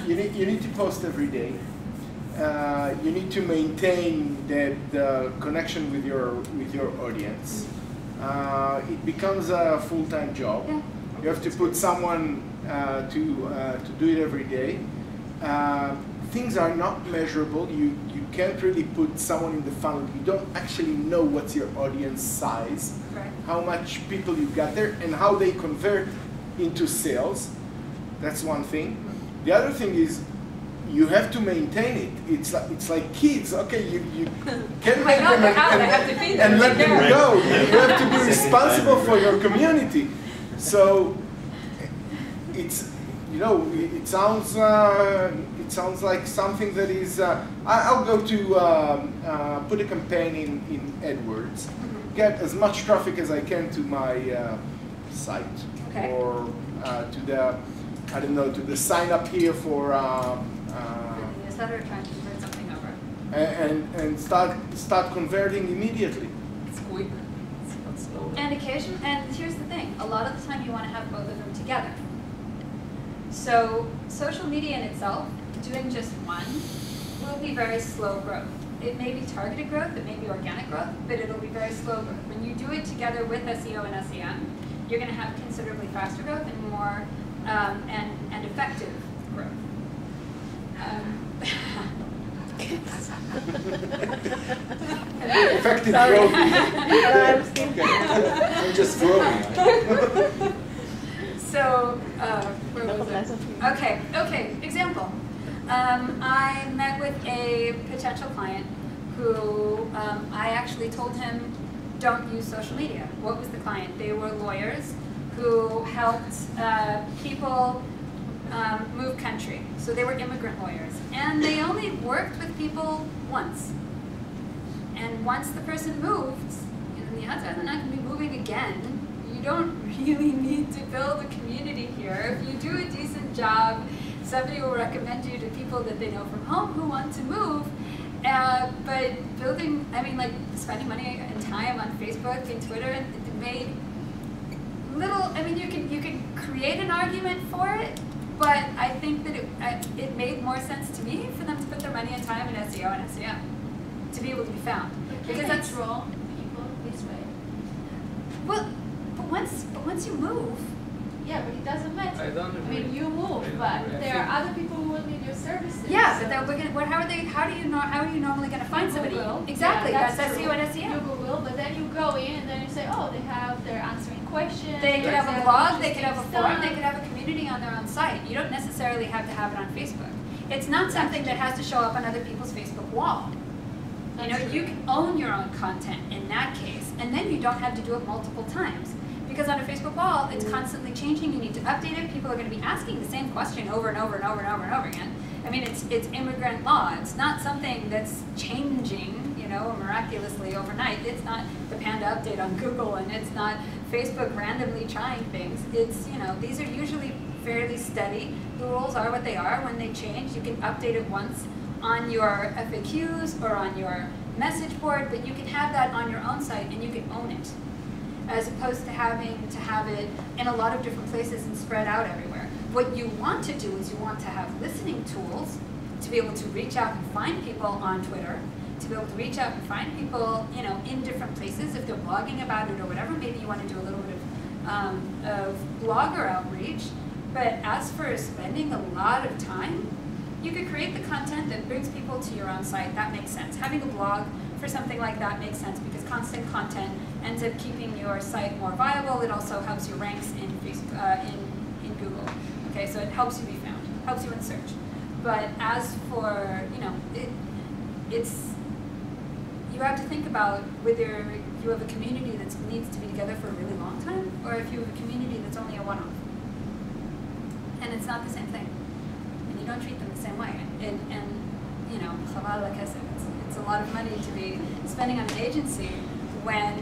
You need to post every day. You need to maintain the connection with your audience. It becomes a full-time job. Yeah. You have to put someone to do it every day. Things are not measurable. You can't really put someone in the funnel. You don't actually know what's your audience size, Right. how much people you got there, and how they convert into sales. That's one thing. The other thing is you have to maintain it. It's like kids. Okay, you can't make them and let them go. You have to be responsible for your community. So it's it sounds like something that is. I'll go to put a campaign in AdWords, get as much traffic as I can to my site, Okay. or to the to the sign up here for. Newsletter, trying to convert something over. And start converting immediately. And here's the thing, a lot of the time you want to have both of them together. So social media in itself, doing just one, will be very slow growth. It may be targeted growth, it may be organic growth, but it'll be very slow growth. When you do it together with SEO and SEM, you're going to have considerably faster growth and more and effective growth. Effective Sorry. growth. I was Okay. I'm just growing. So, where was it? Okay, example. I met with a potential client who I actually told him, don't use social media. What was the client? They were lawyers who helped people move country. So they were immigrant lawyers. And they only worked with people once. And once the person moved, the odds are they're not going to be moving again. You don't really need to build a community here. If you do a decent job, somebody will recommend you to people that they know from home who want to move. But building, like spending money and time on Facebook and Twitter, it made little, you can create an argument for it, but I think that it made more sense to me for them to put their money and time in SEO and SEM to be able to be found. Because that's draw people this way. Well, but once you move, yeah, but it doesn't matter. I don't agree. You move, but agree. there are other people who will need your services. yeah, so. but then how are you normally going to find somebody? Google. Exactly, Yeah, that's true. SEO and SEM. You Google, but then you go in and then you say, oh, they're answering questions. They could have a have blog, they could have a interesting forum, they stuff. could have a community on their own site. You don't necessarily have to have it on Facebook. It's not something that has to show up on other people's Facebook wall. You can own your own content in that case, and then you don't have to do it multiple times. Because on a Facebook wall, it's constantly changing, you need to update it, people are going to be asking the same question over and over and over and over and over again. It's immigrant law, it's not something that's changing, miraculously overnight. It's not the Panda update on Google, and it's not Facebook randomly trying things. It's, these are usually fairly steady. The rules are what they are. When they change, you can update it once on your FAQs or on your message board, but you can have that on your own site and you can own it, as opposed to having to have it in a lot of different places and spread out everywhere. What you want to do is you want to have listening tools to be able to reach out and find people on Twitter, to be able to reach out and find people, in different places. If they're blogging about it or whatever, maybe you want to do a little bit of blogger outreach. But as for spending a lot of time, you could create the content that brings people to your own site. That makes sense. Having a blog for something like that makes sense because constant content ends up keeping your site more viable. It also helps your ranks in Facebook, in Google. Okay, so it helps you be found, helps you in search. But as for, you have to think about whether you have a community that needs to be together for a really long time, or if you have a community that's only a one-off. And it's not the same thing. And you don't treat them the same way. And chaval l'kesef, it's a lot of money to be spending on an agency when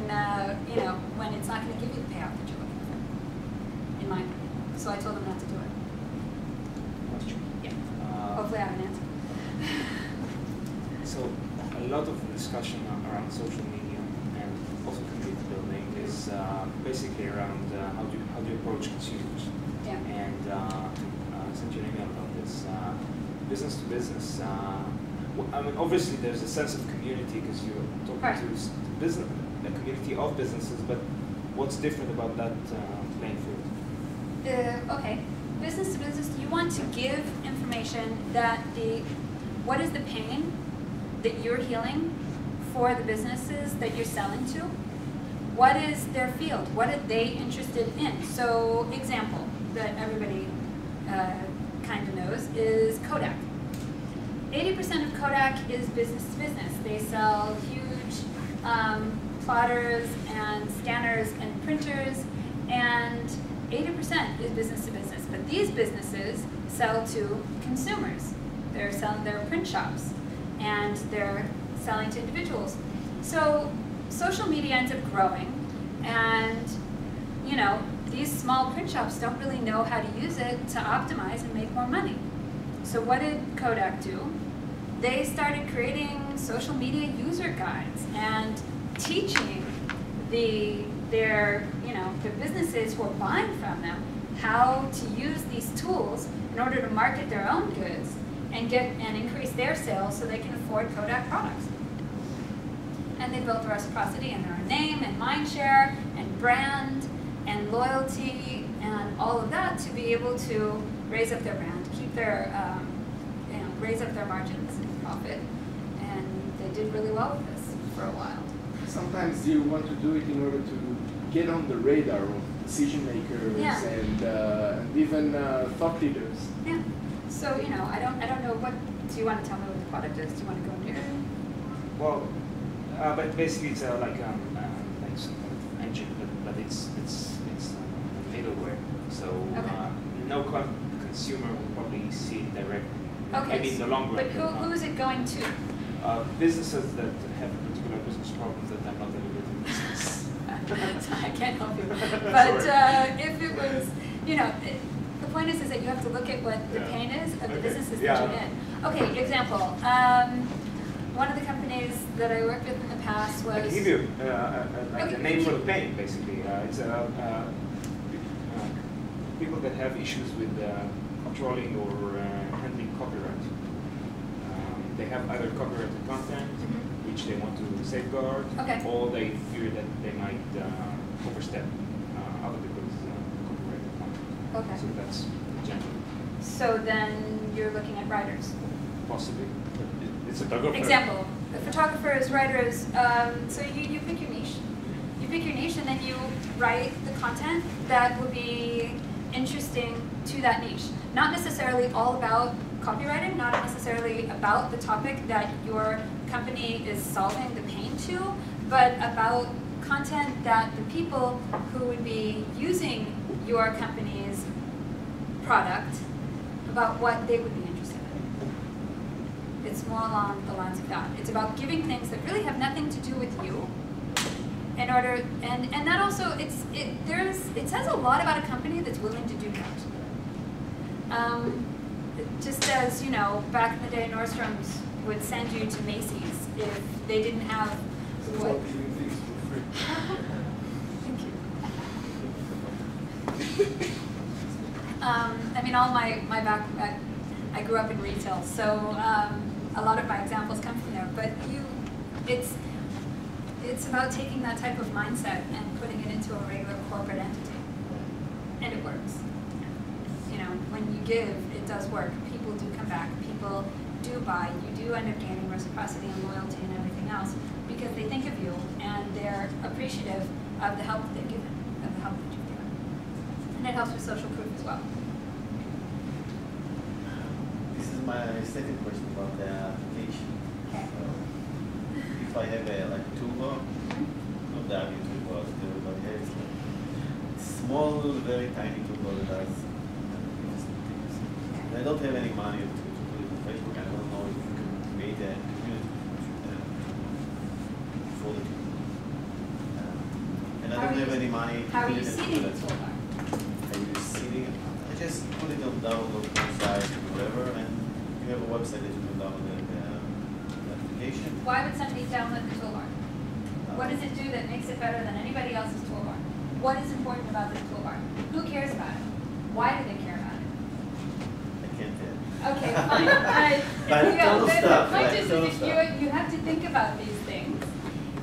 when it's not going to give you the payoff that you're looking for, in my opinion. So I told them not to do it. Question. Yeah. Hopefully I have an answer. So a lot of the discussion around social media and also community building is basically around how do you approach consumers. Yeah. And I sent you an email about this. Business to business. Obviously there's a sense of community because you're talking to business, a community of businesses, but what's different about that playing field? Okay, business to business, you want to give information that what is the pain that you're healing for the businesses that you're selling to? What is their field? What are they interested in? So, example that everybody kind of knows is Kodak. 80% of Kodak is business to business. They sell huge plotters and scanners and printers, and 80% is business to business. But these businesses sell to consumers. They're selling their print shops, and they're selling to individuals. So social media ends up growing, and these small print shops don't really know how to use it to optimize and make more money. So what did Kodak do? They started creating social media user guides and teaching their businesses who are buying from them how to use these tools in order to market their own goods and increase their sales so they can afford Kodak products. And they built reciprocity in their own name and mind share and brand and loyalty and all of that to be able to raise up their brand, keep their raise up their margins and profit, and they did really well with this for a while. Sometimes you want to do it in order to get on the radar of decision makers and even thought leaders. Yeah. So I don't know what. Do you want to tell me what the product is? Do you want to go near it? Well, but basically it's like some kind of engine, but it's middleware. So no consumer will probably see it directly. Okay. Maybe in the long run. But who is it going to? Businesses that have particular business problems that are not delivering business. I can't help you. But if it was, the point is that you have to look at what the pain is of the businesses that you're in. Okay, example. One of the companies that I worked with in the past was... I can give you a name for the pain, basically. It's people that have issues with controlling or handling copyright. They have either copyrighted content, which they want to safeguard, or they fear that they might overstep other people's copyrighted content. Okay. So that's general. So then you're looking at writers. Possibly. It's a example. The photographers, writers. So you pick your niche. You pick your niche, and then you write the content that will be interesting to that niche. Not necessarily all about copywriting, not necessarily about the topic that your company is solving the pain to, but about content that the people who would be using your company's product, about what they would be interested in. It's more along the lines of that. It's about giving things that really have nothing to do with you in order, and that also, it says a lot about a company that's willing to do that. Just as, back in the day, Nordstrom's would send you to Macy's if they didn't have what... Thank you. I mean, all my I grew up in retail, so a lot of my examples come from there. But it's about taking that type of mindset and putting it into a regular corporate entity, and it works. When you give, it does work. People do come back. People do buy. You do end up gaining reciprocity and loyalty and everything else because they think of you and they're appreciative of the help that they've given, of the help that you've given. And it helps with social proof as well. This is my second question about the application. Okay. So if I have a toolbar, not the Abel toolbar that everybody has, small, very tiny toolbar that does. I don't have any money to put it on Facebook. I don't know if you can create a community for the toolbar. And I don't have any money to How are put you it seeding the into that. toolbar? Are you seeding it? I just put it on download website or whatever, and you have a website that you can download the application. Why would somebody download the toolbar? What does it do that makes it better than anybody else's toolbar? What is important about this toolbar? Who cares about it? Why do they care about it? Okay, fine. The point is that you have to think about these things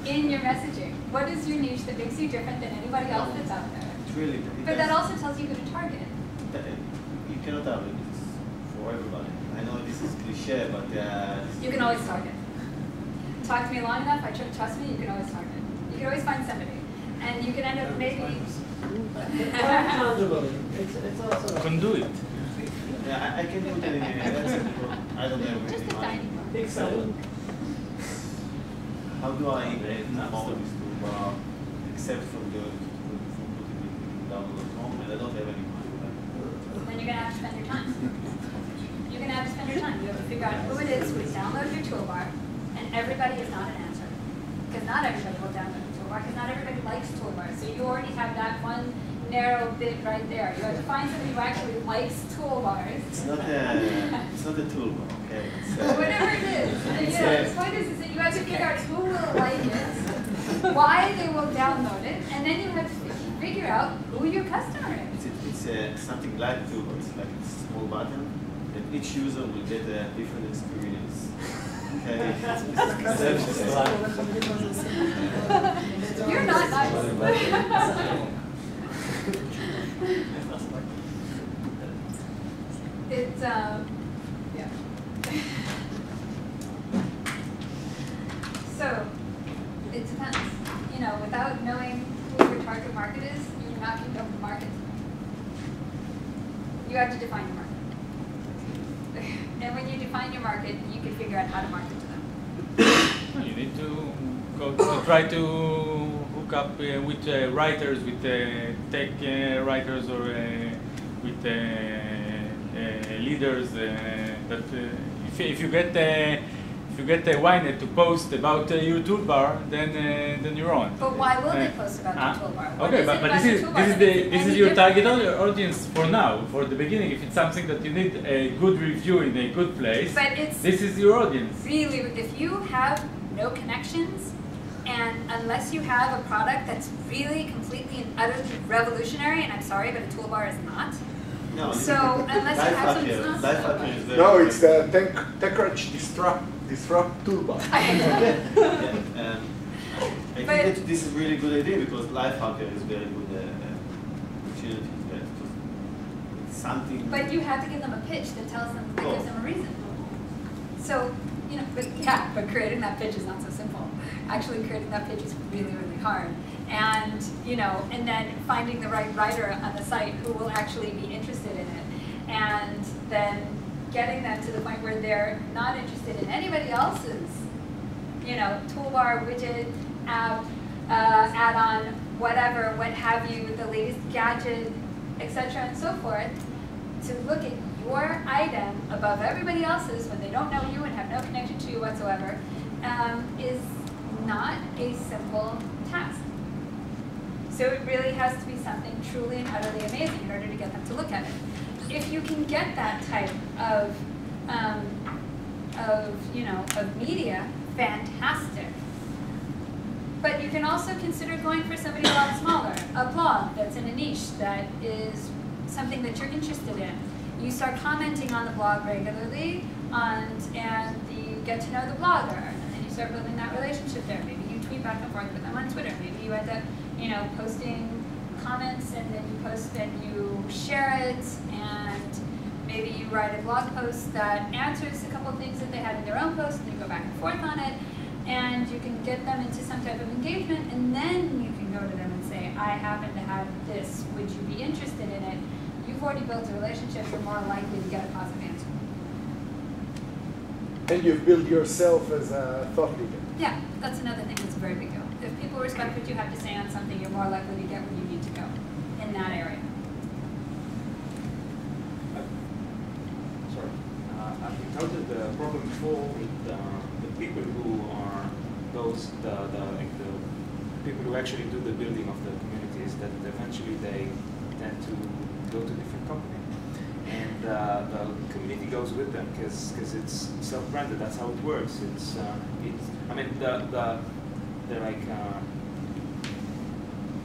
in your messaging. What is your niche that makes you different than anybody else that's out there? It's really, but that also tells you who to target. You cannot target this for everybody. I know this is cliche, but you can always target. Talk to me long enough. Trust me. You can always target. You can always find somebody, and you can end up maybe. It's also. Can do it. Yeah, I can put it in I don't have just any a tiny money. one. How do I promote this toolbar except from putting it download.com, and I don't have any money? Then you're going to have to spend your time. You're going to have to spend your time. You have to figure out who it is who downloads your toolbar, and everybody is not an answer. Because not everybody will download the toolbar, because not everybody likes toolbars. So you already have that one narrow bit right there. You have to find somebody who actually likes toolbars. It's not a toolbar, okay? Whatever it is. The point is that you have to figure out who will like it, why they will download it, and then you have to figure out who your customer is. It's something like toolbar. It's like a small button that each user will get a different experience. Okay? You're not nice. It's, yeah. You have to define your market. And when you define your market, you can figure out how to market to them. You need to go to try to hook up with writers, with tech writers, or with leaders. That if you get a Ynet to post about your toolbar, then you're on. But why will they post about the toolbar? What Okay, is but it about this the is toolbar this is your different? target audience for now. For the beginning, if it's something that you need a good review in a good place, But it's this is your audience. really, if you have no connections, and unless you have a product that's really completely and utterly revolutionary, and I'm sorry, but a toolbar is not. No, So unless you have some, it's not. Life hacker is very No, it's the TechCrunch disrupt toolbar. I think that this is really good idea because life hacker is very good opportunity. It's something. But you have to give them a pitch that tells them, that gives them a reason. So, you know, but creating that pitch is not so simple. Actually, creating that pitch is really, really hard. And, you know, and then finding the right writer on the site who will actually be interested in it. And then getting them to the point where they're not interested in anybody else's, you know, toolbar, widget, app, add-on, whatever, what have you, the latest gadget, etc. and so forth, to look at your item above everybody else's when they don't know you and have no connection to you whatsoever, is not a simple task. So it really has to be something truly and utterly amazing in order to get them to look at it. If you can get that type of media, fantastic. But you can also consider going for somebody a lot smaller, a blog that's in a niche that is something that you're interested in. You start commenting on the blog regularly, and you get to know the blogger, and then you start building that relationship there. Maybe you tweet back and forth with them on Twitter. Maybe you end up, you know, posting comments, and then you post and you share it, and maybe you write a blog post that answers a couple of things that they had in their own post, and you go back and forth on it, and you can get them into some type of engagement, and then you can go to them and say, I happen to have this, would you be interested in it? You've already built a relationship, you're more likely to get a positive answer. And you've built yourself as a thought leader. Yeah, that's another thing that's a very big deal. If people respect what you have to say on something, you're more likely to get where you need to go in that area. Sorry. I've encountered the problem before with the people who are the people who actually do the building of the communities, that eventually they tend to go to different company. And the community goes with them because it's self-branded. That's how it works.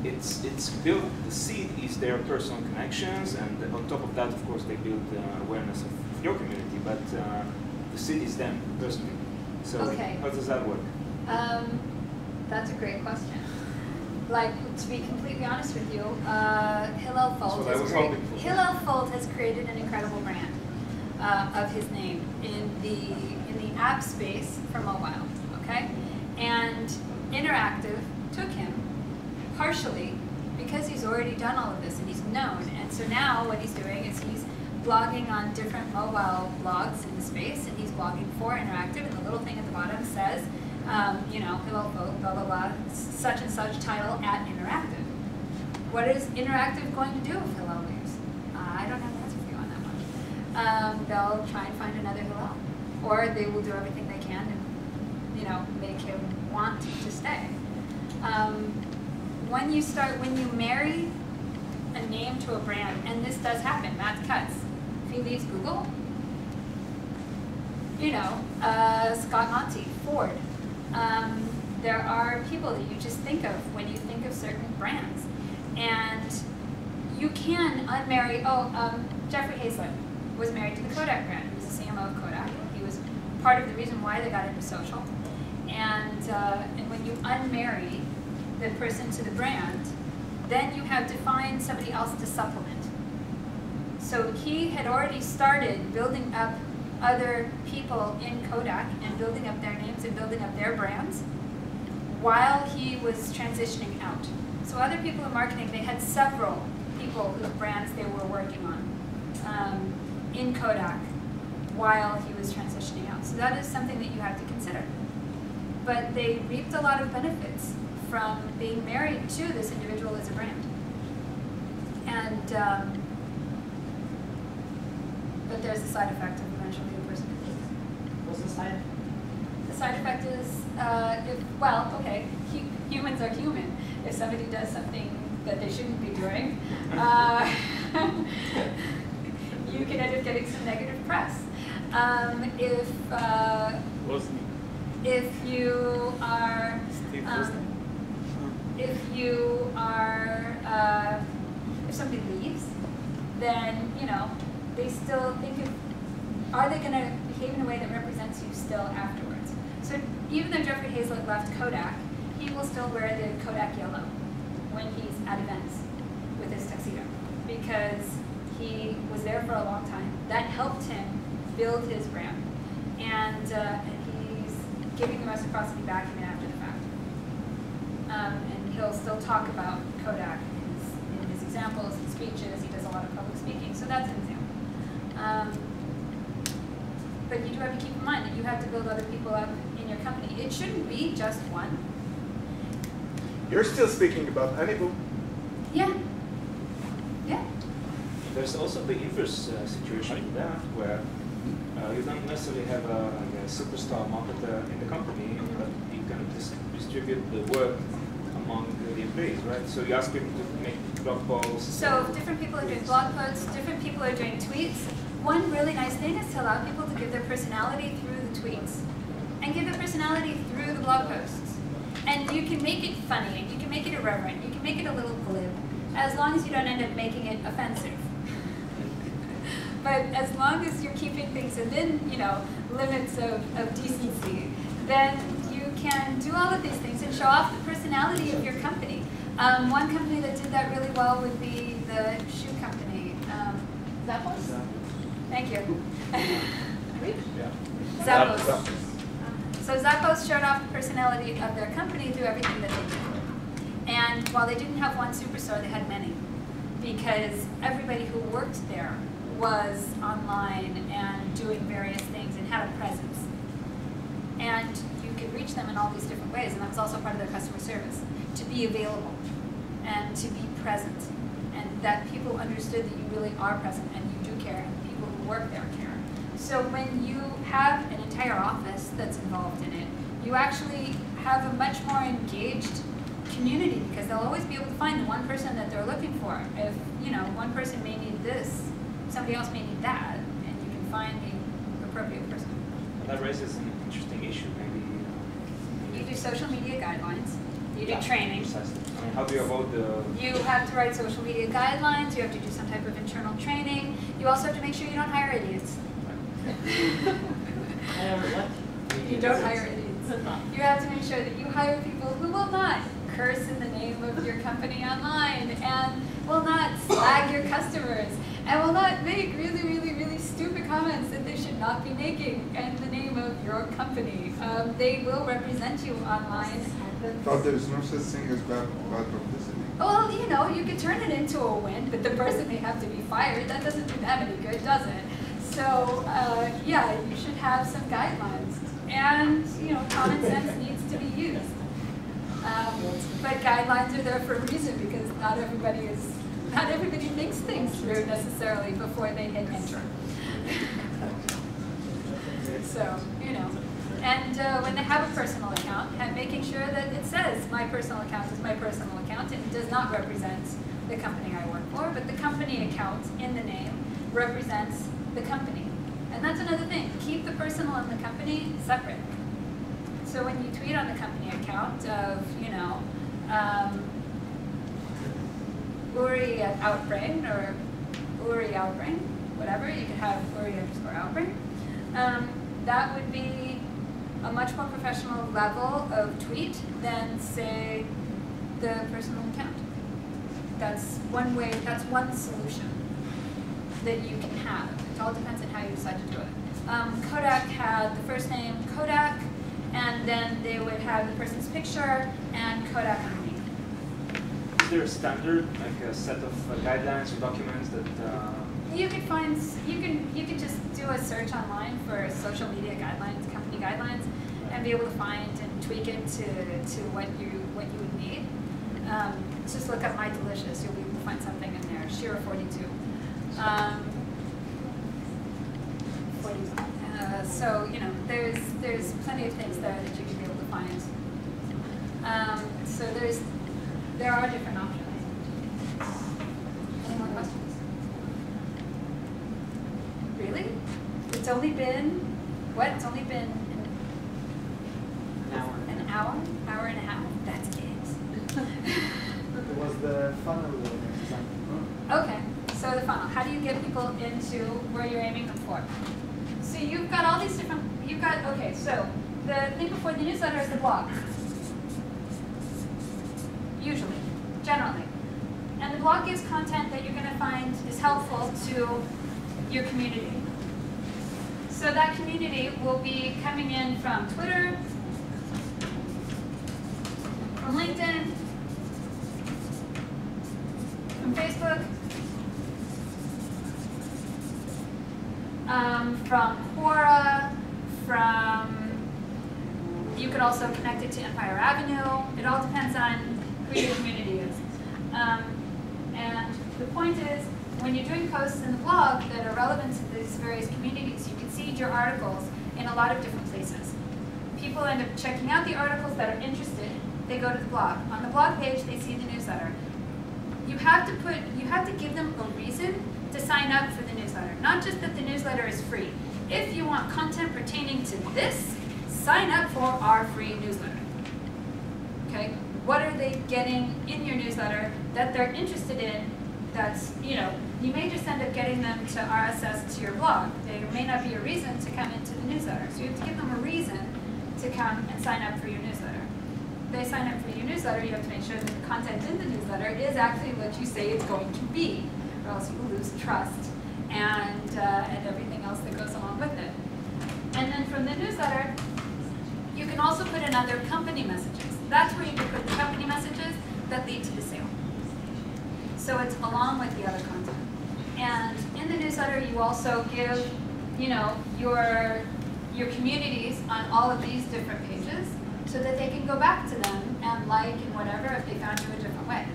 It's built. The seed is their personal connections, and on top of that, of course, they build awareness of your community. But the seed is them personally. So Okay. how does that work? That's a great question. Like, to be completely honest with you, Hillel Fold has created an incredible brand of his name in the app space for mobile. Okay, and Interactive took him partially because he's already done all of this and he's known. And so now what he's doing is he's blogging on different mobile blogs in the space, and he's blogging for Interactive. And the little thing at the bottom says, you know, Hillel Fold, blah, blah, blah, such and such title at Interactive. What is Interactive going to do if Hillel leaves? I don't have an answer for you on that one. They'll try and find another Hillel, or they will do everything they can to, you know, make him want to stay. When you marry a name to a brand, and this does happen, Matt Cutts, if he leaves Google, you know, Scott Monty, Ford. There are people that you just think of when you think of certain brands. And you can unmarry, Jeffrey Hazlett was married to the Kodak brand. He was the CMO of Kodak. He was part of the reason why they got into social. And when you unmarry the person to the brand, then you have to find somebody else to supplement. So he had already started building up other people in Kodak and building up their names and building up their brands while he was transitioning out. So other people in marketing, they had several people whose brands they were working on. in Kodak while he was transitioning out. So that is something that you have to consider. But they reaped a lot of benefits from being married to this individual as a brand. And, but there's a side effect of eventually the person could leave. What's the side? The side effect is, humans are human. If somebody does something that they shouldn't be doing, you can end up getting some negative press. If somebody leaves, then, they still think of, are they going to behave in a way that represents you still afterwards? So even though Jeffrey Hazlett left Kodak, he will still wear the Kodak yellow when he's at events with his tuxedo, because he was there for a long time. That helped him build his brand. And he's giving the reciprocity back even after the fact. And he'll still talk about Kodak in his examples and speeches. He does a lot of public speaking, so that's an example. But you do have to keep in mind that you have to build other people up in your company. It shouldn't be just one. You're still speaking about Hannibal. Yeah. Yeah. There's also the inverse situation to that, where you don't necessarily have a superstar marketer in the company, but you can distribute the work among the employees, right? So you ask people to make blog posts. So different people are doing blog posts, different people are doing tweets. One really nice thing is to allow people to give their personality through the tweets and give their personality through the blog posts. And you can make it funny, you can make it irreverent, you can make it a little glib, as long as you don't end up making it offensive. But as long as you're keeping things within, limits of decency, then you can do all of these things and show off the personality of your company. One company that did that really well would be the shoe company. Zappos? Thank you. Yeah. Zappos. So Zappos showed off the personality of their company through everything that they did. And while they didn't have one superstar, they had many. Because everybody who worked there was online and doing various things and had a presence. And you could reach them in all these different ways, and that was also part of their customer service, to be available and to be present, and that people understood that you really are present and you do care, and the people who work there care. So when you have an entire office that's involved in it, you actually have a much more engaged community, because they'll always be able to find the one person that they're looking for. If, one person may need this, somebody else may need that, and you can find the appropriate person. That raises an interesting issue, maybe. You do social media guidelines, you do training. Precisely. I mean, how do you avoid the... You have to write social media guidelines, you have to do some type of internal training. You also have to make sure you don't hire idiots. You don't hire idiots. You have to make sure that you hire people who will not curse in the name of your company online, and will not slag your customers, and will not make really, really, really stupid comments that they should not be making in the name of your company. They will represent you online. I thought there's no such thing as bad publicity. Well, you could turn it into a win, but the person may have to be fired. That doesn't do them any good, does it? So, yeah, you should have some guidelines. And, common sense needs to be used. But guidelines are there for a reason, because not everybody thinks things through necessarily before they hit enter. So, and when they have a personal account, and making sure that it says my personal account is my personal account, and it does not represent the company I work for, but the company account in the name represents the company. And that's another thing. Keep the personal and the company separate. So when you tweet on the company account of, Uri at Outbrain, or Uri Outbrain, whatever, you could have Uri_Outbrain. That would be a much more professional level of tweet than, say, the personal account. That's one way, that's one solution that you can have. It all depends on how you decide to do it. Kodak had the first name Kodak, and then they would have the person's picture and Kodak underneath. Is there a standard, like a set of guidelines or documents that You could find, you could just do a search online for social media guidelines, company guidelines, and be able to find and tweak it to what you would need. Just look up My Delicious, you'll be able to find something in there. Shira 42. So there's plenty of things there that you can be able to find. So there are different options. Any more questions? Really? It's only been what? It's only been an hour and a half. That's it. It was the funnel design. Okay, so the funnel. How do you get people into where you're aiming them for? So you've got all these different, okay, so the thing before the newsletter is the blog. Usually, generally. And the blog gives content that you're going to find is helpful to your community. So that community will be coming in from Twitter, from LinkedIn, from Facebook, from Quora, you could also connect it to Empire Avenue. It all depends on who your community is. And the point is, when you're doing posts in the blog that are relevant to these various communities, you can seed your articles in a lot of different places. People end up checking out the articles that are interested. They go to the blog. On the blog page, they see the newsletter. You have to give them a reason to sign up for the newsletter. Not just that the newsletter is free. If you want content pertaining to this, sign up for our free newsletter. Okay? What are they getting in your newsletter that they're interested in? That's, you may just end up getting them to RSS to your blog. There may not be a reason to come into the newsletter. So you have to give them a reason to come and sign up for your newsletter. If they sign up for your newsletter, you have to make sure that the content in the newsletter is actually what you say it's going to be, or else you will lose trust and everything else that goes along with it. And then from the newsletter, you can also put in other company messages. That's where you can put the company messages that lead to the sale. So it's along with the other content. And in the newsletter, you also give, your communities on all of these different pages so that they can go back to them and like and whatever if they found you a different way.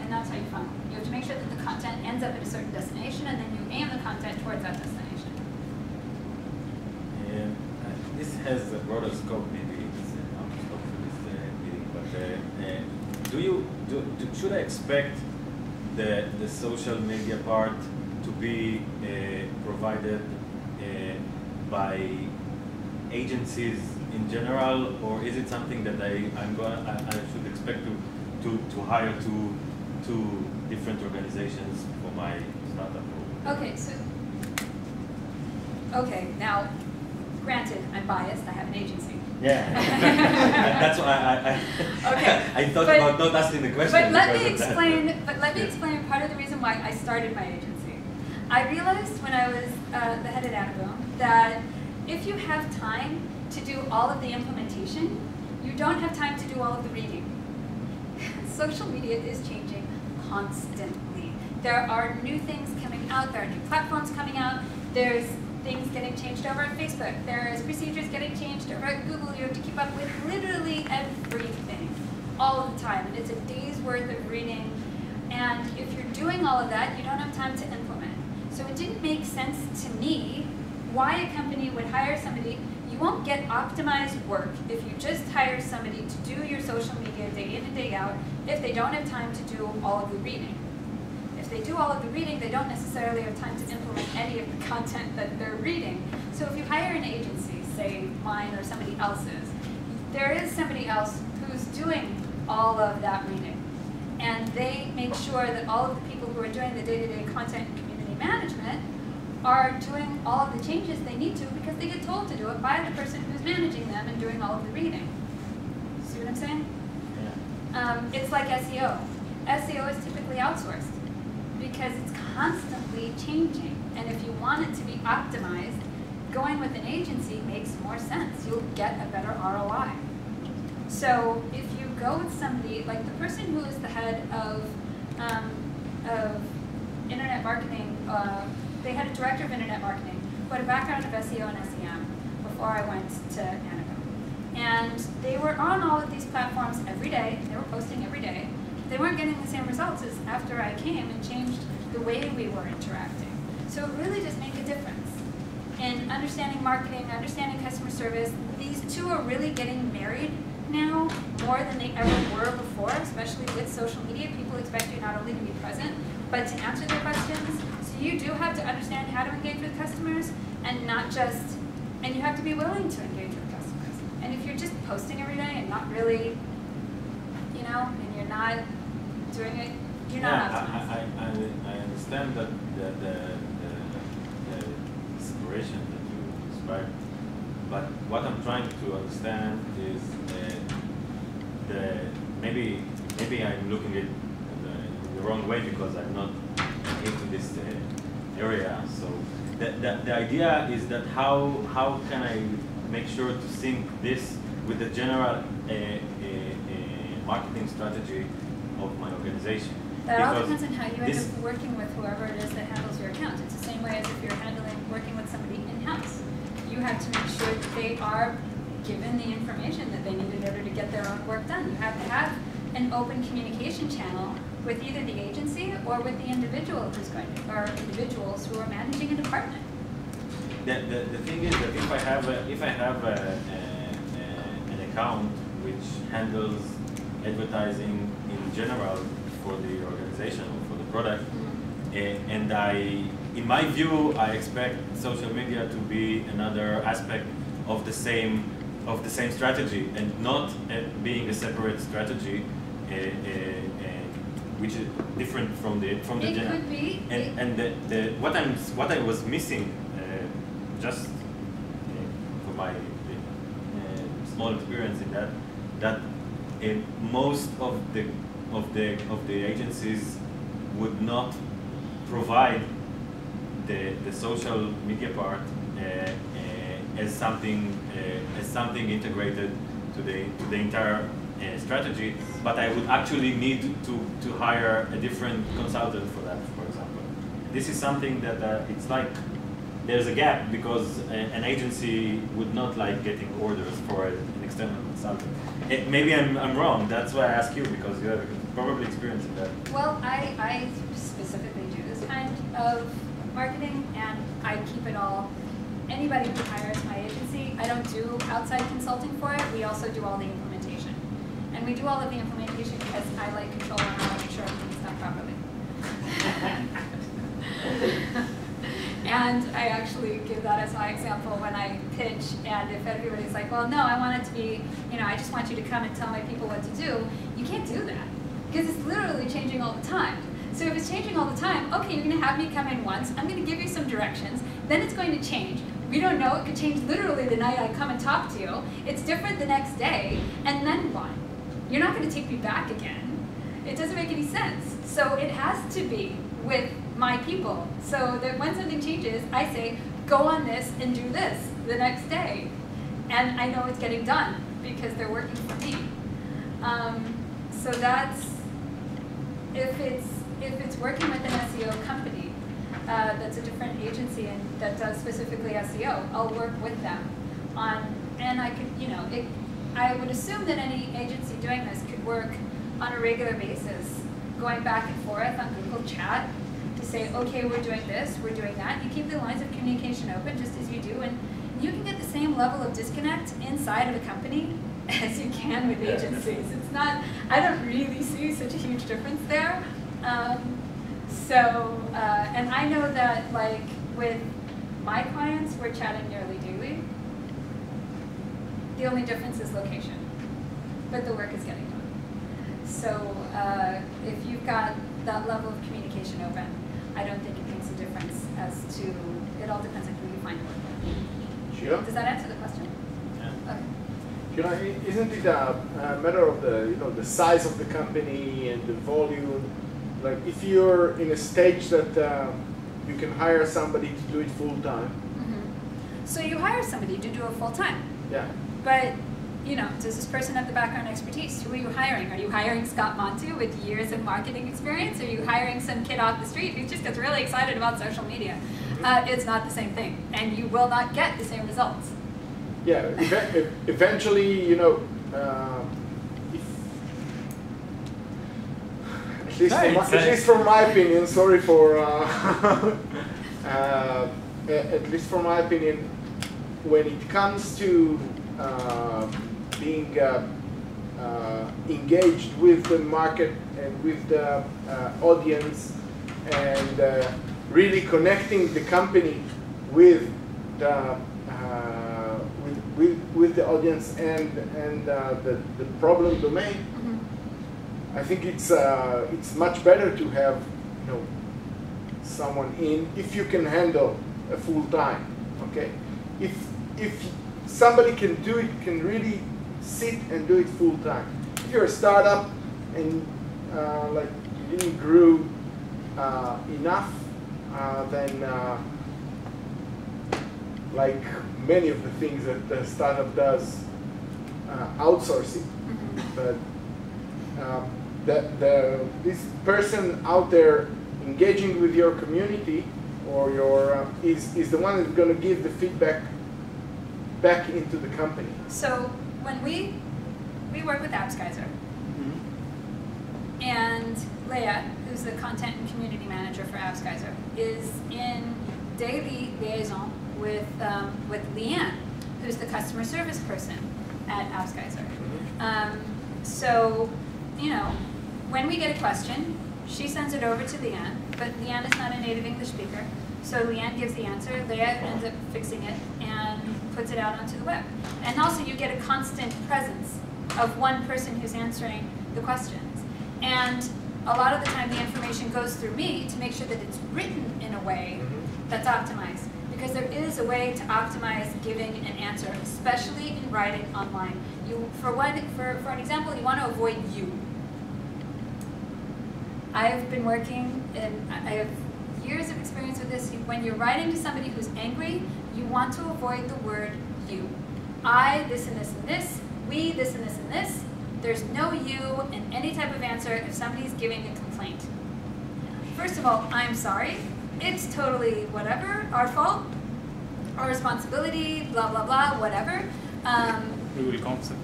And that's how you funnel. You have to make sure that the content ends up at a certain destination, and then you aim the content towards that destination. This has a broader scope, maybe it's not scope for this meeting, but should I expect the social media part to be provided by agencies in general, or is it something that I should expect to hire two different organizations for my startup? Okay, now, granted, I'm biased, I have an agency. Yeah, that's why I thought about not asking the question. But let me explain part of the reason why I started my agency. I realized when I was the head at Abel that if you have time to do all of the implementation, you don't have time to do all of the reading. Social media is changing constantly. There are new things coming out, there are new platforms coming out, there's things getting changed over at Facebook, there's procedures getting changed over at Google. You have to keep up with literally everything all of the time. And it's a day's worth of reading. And if you're doing all of that, you don't have time to implement. So it didn't make sense to me why a company would hire somebody. You won't get optimized work if you just hire somebody to do your social media day in and day out if they don't have time to do all of the reading. If they do all of the reading, they don't necessarily have time to implement any of the content that they're reading. So if you hire an agency, say mine or somebody else's, there is somebody else who's doing all of that reading. And they make sure that all of the people who are doing the day-to-day content and community management are doing all of the changes they need to because they get told to do it by the person who's managing them and doing all of the reading. See what I'm saying? Yeah. It's like SEO. SEO is typically outsourced because it's constantly changing. And if you want it to be optimized, going with an agency makes more sense. You'll get a better ROI. So if you go with somebody, like the person who is the head of internet marketing, they had a director of internet marketing who had a background of SEO and SEM before I went to Anago. And they were on all of these platforms every day. They were posting every day. They weren't getting the same results as after I came and changed the way we were interacting. So it really does make a difference in understanding marketing, understanding customer service. These two are really getting married now more than they ever were before, especially with social media. People expect you not only to be present, but to answer their questions. So you do have to understand how to engage with customers and not just, and you have to be willing to engage with customers. And if you're just posting every day and not really, you know, and you're not doing it, you're not optimizing. I understand that the separation that you described, but what I'm trying to understand is maybe I'm looking at it the wrong way because I'm not into this area. So the idea is that how can I make sure to sync this with the general marketing strategy of my organization? That all depends on how you end up working with whoever it is that handles your account. It's the same way as if you're working with somebody in-house. You have to make sure that they are given the information that they need in order to get their own work done. You have to have an open communication channel with either the agency or with the individual who's going to, or individuals who are managing a department. The thing is that if I have an account which handles advertising in general for the organization or for the product, and in my view, I expect social media to be another aspect of the same strategy and not being a separate strategy, which is different from the general. It could be. And what I was missing, just for my small experience in that most of the agencies would not provide the social media part as something integrated to the entire strategy, but I would actually need to hire a different consultant for that, for example. This is something that it's like there's a gap because an agency would not like getting orders for an external consultant. Maybe I'm wrong. That's why I ask you, because you have probably experience in that. Well, I specifically do this kind of marketing, and I keep it all. Anybody who hires my agency, I don't do outside consulting for it. We also do all the implementation. And we do all of the implementation because I like control and I want to make sure everything's done properly. And I actually give that as my example when I pitch, and if everybody's like, well, no, I want it to be, I just want you to come and tell my people what to do, you can't do that, because it's literally changing all the time. So if it's changing all the time, okay, you're going to have me come in once, I'm going to give you some directions, then it's going to change. We don't know, it could change literally the night I come and talk to you. It's different the next day, and then what? You're not going to take me back again. It doesn't make any sense. So it has to be with my people, so that when something changes, I say, go on this and do this the next day. And I know it's getting done because they're working for me. So that's, if it's working with an SEO company, that's a different agency and that does specifically SEO, I'll work with them on, and I could, I would assume that any agency doing this could work on a regular basis, going back and forth on Google Chat to say, okay, we're doing this, we're doing that. You keep the lines of communication open just as you do, and you can get the same level of disconnect inside of a company as you can with agencies. It's not, I don't really see such a huge difference there. And I know that like with my clients, we're chatting nearly daily. The only difference is location, but the work is getting done. So if you've got that level of communication open, I don't think it makes a difference as to, it all depends on who you find work with. Shira? Does that answer the question? Yeah. Okay. Shira, isn't it a matter of the size of the company and the volume? Like if you're in a stage that you can hire somebody to do it full time. Mm-hmm. So you hire somebody to do it full time. Yeah. But does this person have the background expertise? Who are you hiring? Are you hiring Scott Montu with years of marketing experience? Or are you hiring some kid off the street who just gets really excited about social media? It's not the same thing, and you will not get the same results. Yeah, eventually, if, at least from my opinion, sorry for, at least from my opinion, when it comes to being engaged with the market and with the audience and really connecting the company with the with the audience and the problem domain, I think it's much better to have someone in if you can handle a full time. Okay, if somebody can do it, can really sit and do it full time. If you're a startup and like you didn't grow enough, then like many of the things that the startup does, outsourcing. But this person out there engaging with your community or your is the one that's going to give the feedback back into the company. So when we work with AppsGeyser, and Leah, who's the content and community manager for AppsGeyser, is in daily liaison with Leanne, who's the customer service person at AppsGeyser. So, when we get a question, she sends it over to Leanne, but Leanne is not a native English speaker. So Leanne gives the answer, Leah ends up fixing it and puts it out onto the web. And also you get a constant presence of one person who's answering the questions. And a lot of the time the information goes through me to make sure that it's written in a way that's optimized. Because there is a way to optimize giving an answer, especially in writing online. For an example, you want to avoid you. I've been working, and I have years of experience with this. When you're writing to somebody who's angry, you want to avoid the word you. I, this and this and this. We, this and this and this. There's no you in any type of answer if somebody's giving a complaint. First of all, I'm sorry. It's totally whatever, our fault, our responsibility, blah, blah, blah, whatever. We will compensate.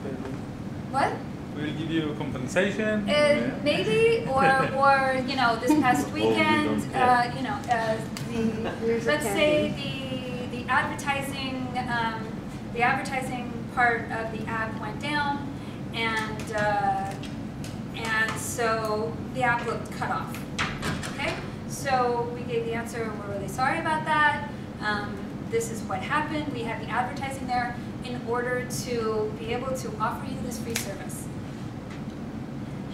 What? We will give you compensation. Maybe, or this past weekend, let's say the advertising part of the app went down, and so the app looked cut off. Okay, so we gave the answer. We're really sorry about that. This is what happened. We have the advertising there in order to be able to offer you this free service.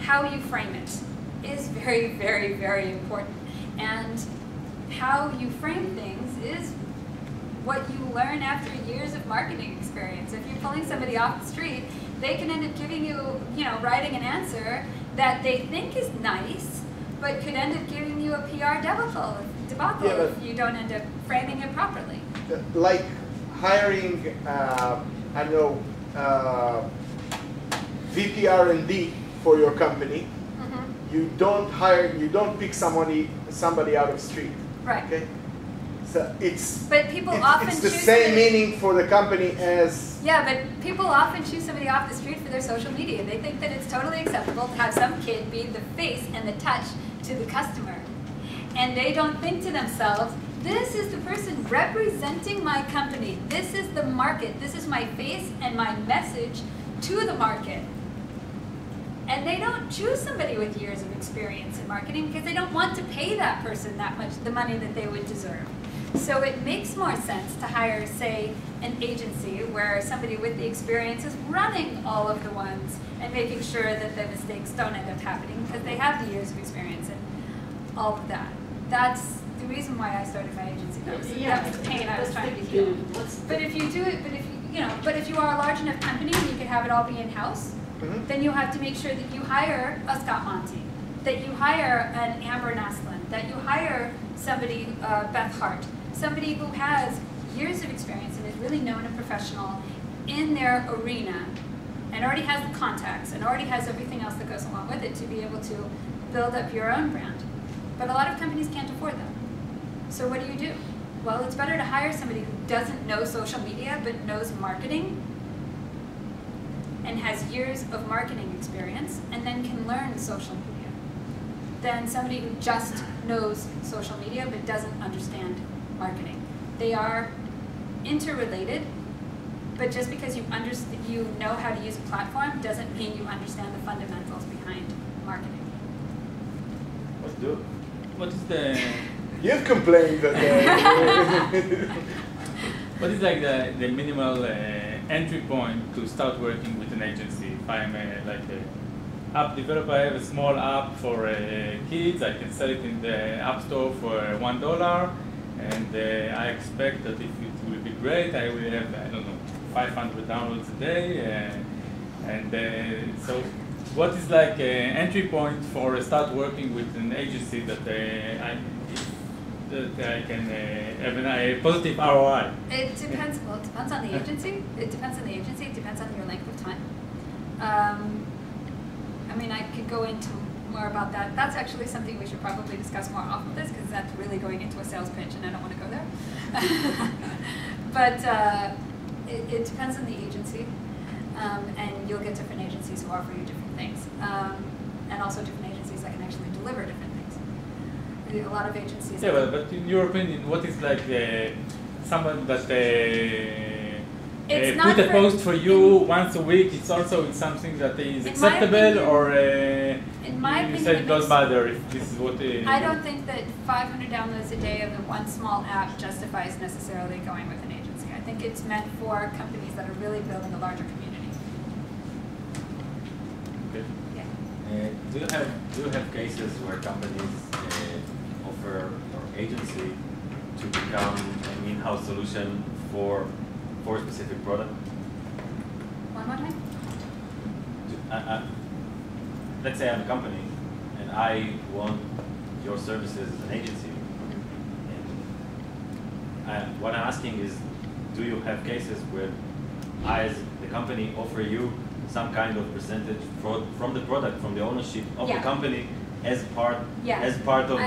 How you frame it is very, very, very important. And how you frame things is what you learn after years of marketing experience. If you're pulling somebody off the street, they can end up giving you, writing an answer that they think is nice, but could end up giving you a PR debacle if you don't end up framing it properly. Like hiring, VP R&D for your company. You don't pick somebody out of the street. Right. Okay. So it's the same meaning for the company as. Yeah, but people often choose somebody off the street for their social media. They think that it's totally acceptable to have some kid be the face and the touch to the customer. And they don't think to themselves, this is the person representing my company. This is the market. This is my face and my message to the market. And they don't choose somebody with years of experience in marketing because they don't want to pay that person that much, the money that they would deserve. So it makes more sense to hire, say, an agency where somebody with the experience is running all of the ones and making sure that the mistakes don't end up happening because they have the years of experience and all of that. That's the reason why I started my agency. That was the pain I was trying to heal. But if you do it, but if you are a large enough company and you can have it all be in-house, then you have to make sure that you hire a Scott Monty, that you hire an Amber Naslin, that you hire somebody, Beth Hart, somebody who has years of experience and is really known and professional in their arena and already has the contacts, and already has everything else that goes along with it to be able to build up your own brand. But a lot of companies can't afford that. So what do? Well, it's better to hire somebody who doesn't know social media but knows marketing and has years of marketing experience and then can learn social media than somebody who just knows social media but doesn't understand marketing. They are interrelated, but just because you know how to use a platform doesn't mean you understand the fundamentals behind marketing. Let's do it. What is the You've complained that. what is like the minimal entry point to start working with an agency? If I'm like an app developer, I have a small app for kids. I can sell it in the App Store for $1, and I expect that if it will be great, I will have, I don't know, 500 downloads a day. So what is like an entry point for start working with an agency that I can have a positive ROI? It depends. Well, it depends on the agency. It depends on the agency. It depends on your length of time. I mean, I could go into more about that. That's actually something we should probably discuss more off of this because that's really going into a sales pitch, and I don't want to go there. But it depends on the agency, and you'll get different agencies who offer you different things, and also different agencies that can actually deliver different things. A lot of agencies. Yeah, but in your opinion, what is like someone that put a post for you once a week? It's also something that is acceptable, or in my you opinion, said don't bother if this is what. I don't think that 500 downloads a day of one small app justifies necessarily going with an agency. I think it's meant for companies that are really building a larger community. Okay. Yeah. Do you have cases where companies offer your agency to become an in-house solution for a specific product? One more time? Let's say I'm a company and I want your services as an agency. And what I'm asking is, do you have cases where I, as the company, offer you some kind of percentage from the product, from the ownership of the company, as part of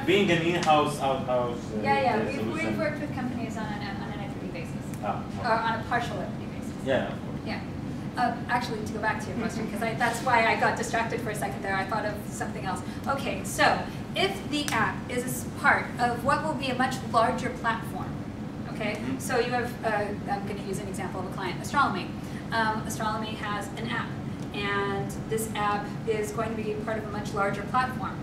being an in-house solution? We've worked with companies on an equity basis, or on a partial equity basis. Yeah, of course. Yeah. Actually, to go back to your question, because that's why I got distracted for a second there. I thought of something else. Okay, so if the app is a part of what will be a much larger platform, okay? So you have, I'm going to use an example of a client, Astronomy. Astronomy has an app, and this app is going to be part of a much larger platform.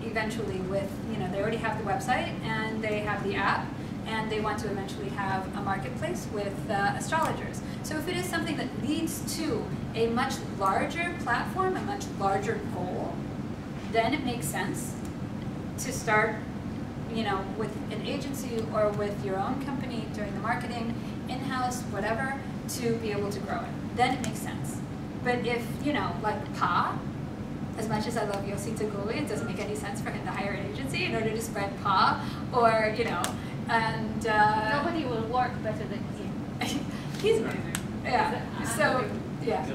Eventually with, they already have the website, and they have the app, and they want to eventually have a marketplace with astrologers. So if it is something that leads to a much larger platform, a much larger goal, then it makes sense to start, with an agency or with your own company doing the marketing, in-house, whatever, to be able to grow it. Then it makes sense. But if, like Pa, as much as I love Yossi Taguli, it doesn't make any sense for him to hire an agency in order to spread Pa, or, and... Nobody will work better than him. He's amazing. Yeah. So, yeah.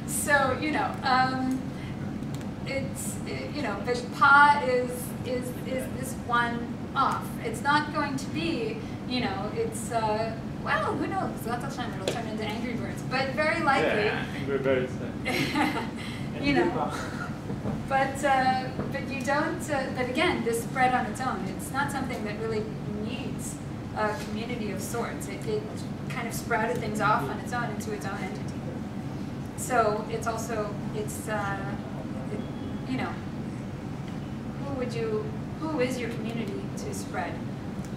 So, it's, but Pa is this one off. It's not going to be, it's, well, who knows? Latasham, it'll turn into Angry Birds, but very likely. Yeah, Angry Birds. But you don't. But again, this spread on its own. It's not something that really needs a community of sorts. It kind of sprouted things off on its own into its own entity. So it's also who is your community to spread?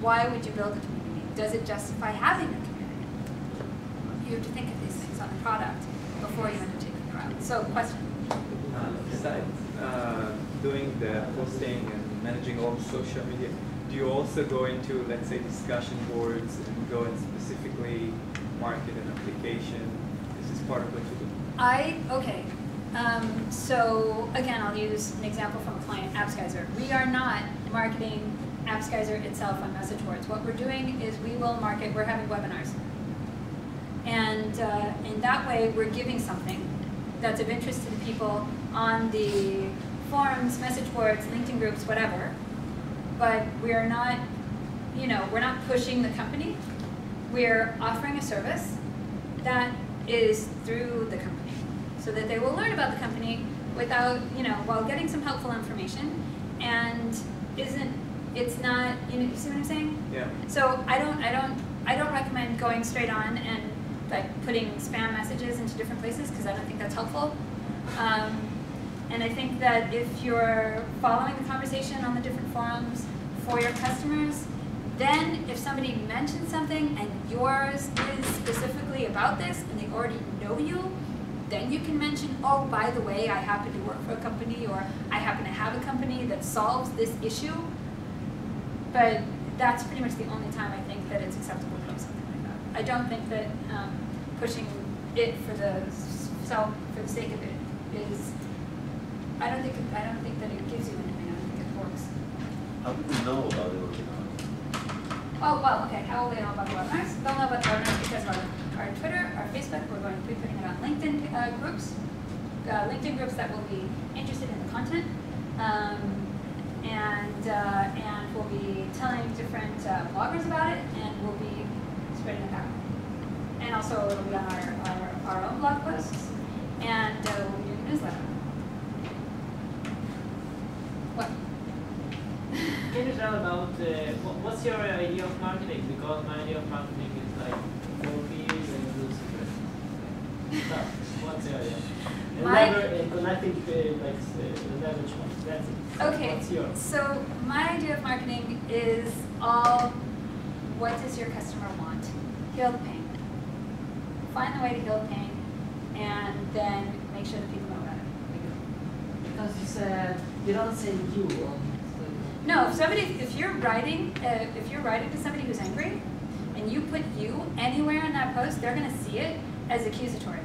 Why would you build a community? Does it justify having a community? You have to think of these things on the product before you undertake the route. So, question. Besides doing the posting and managing all social media, do you also go into, let's say, discussion boards and go and specifically market an application? Is this part of what you do? Okay. So again, I'll use an example from a client, AppsGeyser. We are not marketing AppsGeyser itself on message boards. What we're doing is we will market, we're having webinars. And in that way, we're giving something that's of interest to the people on the forums, message boards, LinkedIn groups, whatever. But we're not, we're not pushing the company. We're offering a service that is through the company, so that they will learn about the company without, while getting some helpful information, and it's not, you see what I'm saying? Yeah. So I don't recommend going straight on and like putting spam messages into different places, because I don't think that's helpful. And I think that if you're following the conversation on the different forums for your customers, then if somebody mentions something and yours is specifically about this and they already know you, then you can mention, oh, by the way, I happen to work for a company, or I happen to have a company that solves this issue. But that's pretty much the only time I think that it's acceptable to do something like that. I don't think that pushing it for the sake of it is. I don't think that it gives you anything. I don't think it works. How do we know about the webinar? Oh, well, okay. How will they know about the webinars? They'll know about the webinars because of our Twitter, our Facebook. We're going to be putting it on LinkedIn groups. LinkedIn groups that will be interested in the content. And we'll be telling different bloggers about it, and we'll be spreading it out. And also it'll be on our own blog posts, and we'll be doing a newsletter. What? Can you tell about what's your idea of marketing? Because my idea of marketing is like 4 P's and lose it. So, what's your idea? And connecting like the leverage ones. That's it. Okay. What's yours? So my idea of marketing is all, what does your customer want? Heal the pain. Find the way to heal the pain, and then make sure that people know about it. Because you said you don't say you. No, if you're writing to somebody who's angry, and you put you anywhere in that post, they're going to see it as accusatory.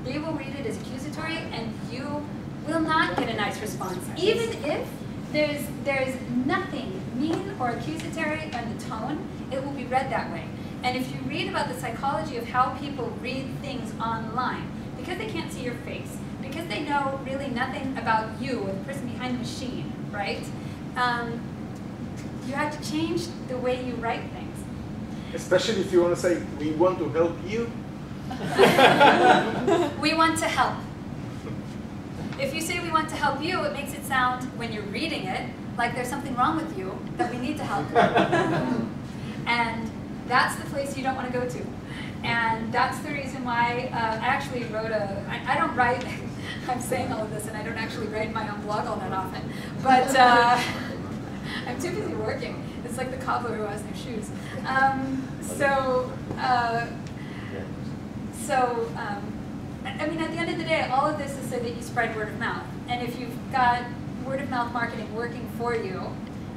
They will read it as accusatory, and you will not get a nice response, even if there's nothing mean or accusatory in the tone. It will be read that way. And if you read about the psychology of how people read things online, because they can't see your face, because they know really nothing about you or the person behind the machine, right? You have to change the way you write things. Especially if you want to say, we want to help you. We want to help. If you say we want to help you, it makes it sound, when you're reading it, like there's something wrong with you that we need to help you. And that's the place you don't want to go to. And that's the reason why I actually wrote I don't write, I'm saying all of this, and I don't actually write my own blog all that often. But I'm too busy working. It's like the cobbler who has no shoes. I mean, at the end of the day, all of this is so that you spread word of mouth. And if you've got word of mouth marketing working for you,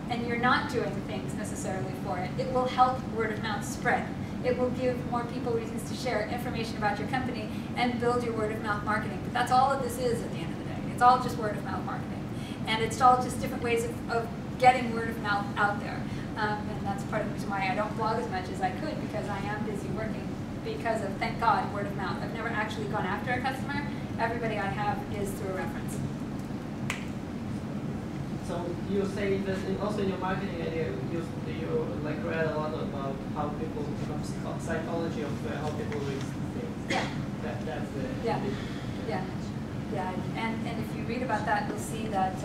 and you're not doing things necessarily for it, it will help word of mouth spread. It will give more people reasons to share information about your company and build your word of mouth marketing. But that's all that this is at the end of the day. It's all just word of mouth marketing. And it's all just different ways of getting word of mouth out there. And that's part of the reason why I don't blog as much as I could, because I am busy working because of, thank God, word of mouth. I've never actually gone after a customer. Everybody I have is through a reference. So you say that also in your marketing idea, you like read a lot about how people, psychology of how people read things. Yeah. That's the Yeah. And if you read about that, you'll see that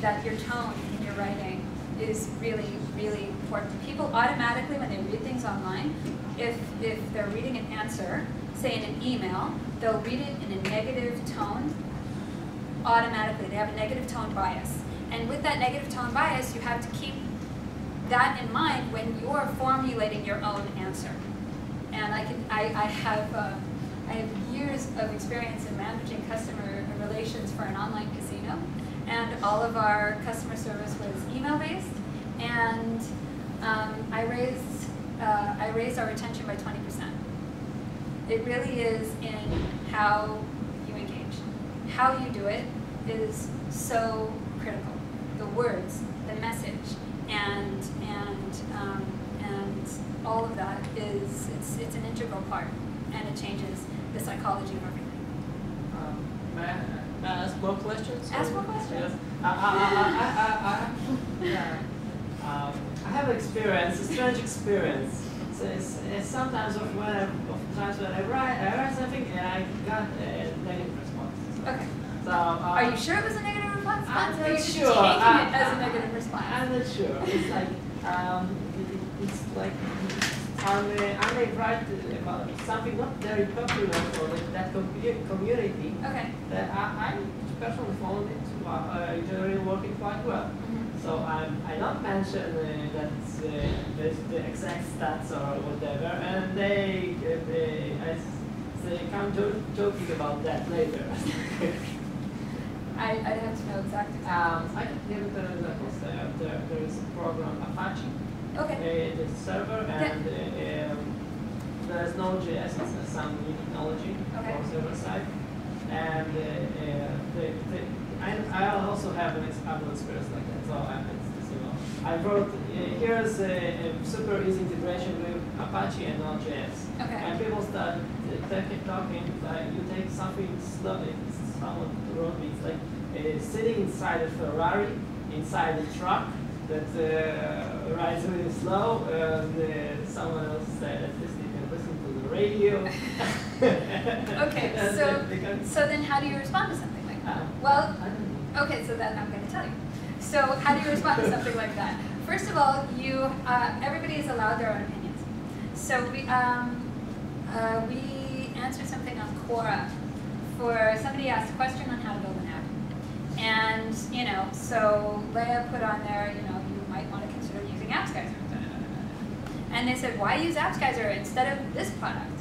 that your tone in your writing is really, really important. People automatically, when they read things online, if they're reading an answer, say in an email, they'll read it in a negative tone automatically. They have a negative tone bias. And with that negative tone bias, you have to keep that in mind when you're formulating your own answer. And I have years of experience in managing customer relations for an online casino, and all of our customer service was email-based, and I raised our retention by 20%. It really is in how you engage. How you do it is so critical. The words, the message, and all of that it's an integral part and it changes the psychology of everything. May I ask more questions? Ask more questions. Yes. I have experience, a strange experience. So it's sometimes when I write something and I got a negative response. Okay. So are you sure it was a negative response? I'm Or are you not just sure. taking it as a negative response? I'm not sure. It's like it's like I may write about something not very popular for that community. Okay. That I personally found it generally working quite well. So I don't mention that the exact stats or whatever, and they come joking about that later. I'd have to know exactly. I can give it an example. There is a program Apache. Okay. The server and there's Node.js as some new technology for server side, and I also have an experience like that. So I wrote here's a super easy integration with Apache and Node.js. Okay. And people start talking. You take something slow. Someone wrote me. It's like sitting inside a Ferrari, inside a truck that rides really slow, and someone else said at least you can listen to the radio. Okay, so then how do you respond to something like that? Well, okay, so then I'm going to tell you. So how do you respond to something like that? First of all, everybody is allowed their own opinions. So we answered something on Quora for somebody asked a question on how to build an app. And, so Leah put on there, you might want to consider using AppsGeyser. And they said, why use AppsGeyser instead of this product?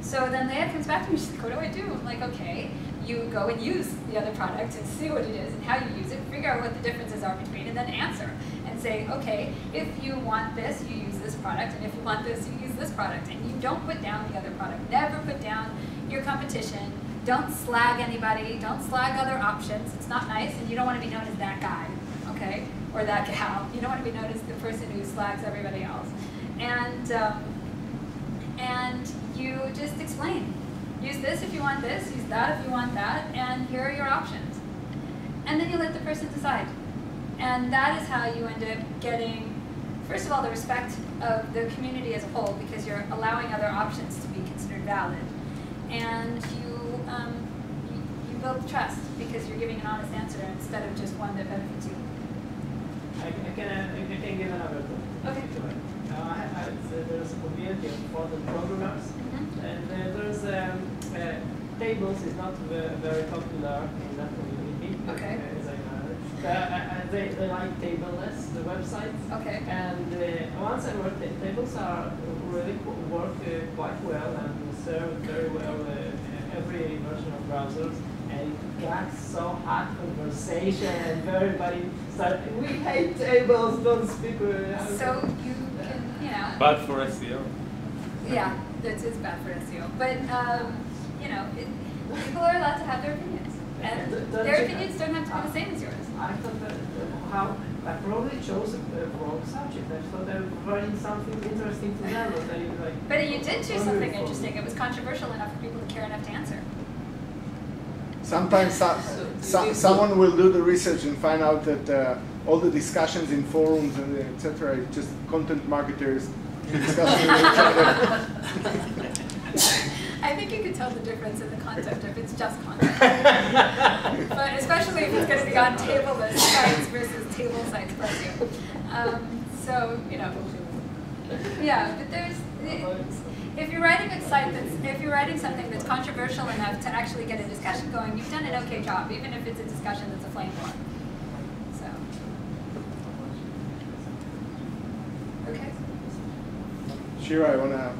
So then Leah comes back to me, she's like, what do I do? I'm like, okay, you go and use the other product and see what it is and how you use it, figure out what the differences are between, and then answer. And say, okay, if you want this, you use this product, and if you want this, you use this product. And you don't put down the other product. Never put down your competition. Don't slag anybody. Don't slag other options. It's not nice, and you don't want to be known as that guy, okay, or that gal. You don't want to be known as the person who slags everybody else. And you just explain. Use this if you want this. Use that if you want that. And here are your options. And then you let the person decide. And that is how you end up getting, first of all, the respect of the community as a whole, because you're allowing other options to be considered valid. And you build trust because you're giving an honest answer instead of just one that benefits you. I can give another thought. Okay. There's a community of modern programmers, and there's tables is not very popular in that community. Okay. They like tableless, the websites. Okay. And once I worked, tables are really work quite well and serve very well every version of browsers. And it got so hot conversation, and everybody started, we hate tables, don't speak. So you can, Bad for SEO. Yeah, it's bad for SEO. But, people are allowed to have their opinions. And their opinions don't have to be the same as yours. I thought that I probably chose the wrong subject. I thought they were writing something interesting to them. But you did choose something interesting. It was controversial enough for people to care enough to answer. Sometimes someone will do the research and find out that all the discussions in forums and etc. is just content marketers discussing with each other. I think you could tell the difference in the content if it's just content. But especially if it's going to be on tableless sites versus table sites for you. Yeah, but if you're writing a site if you're writing something that's controversial enough to actually get a discussion going, you've done an okay job, even if it's a discussion that's a flame war. So. Okay. Shira, I want to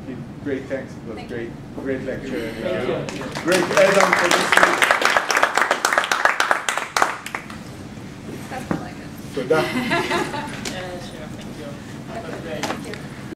give great thanks. It was great lecture. Thank you. Great add-on for this week. That's what I like it. Toda.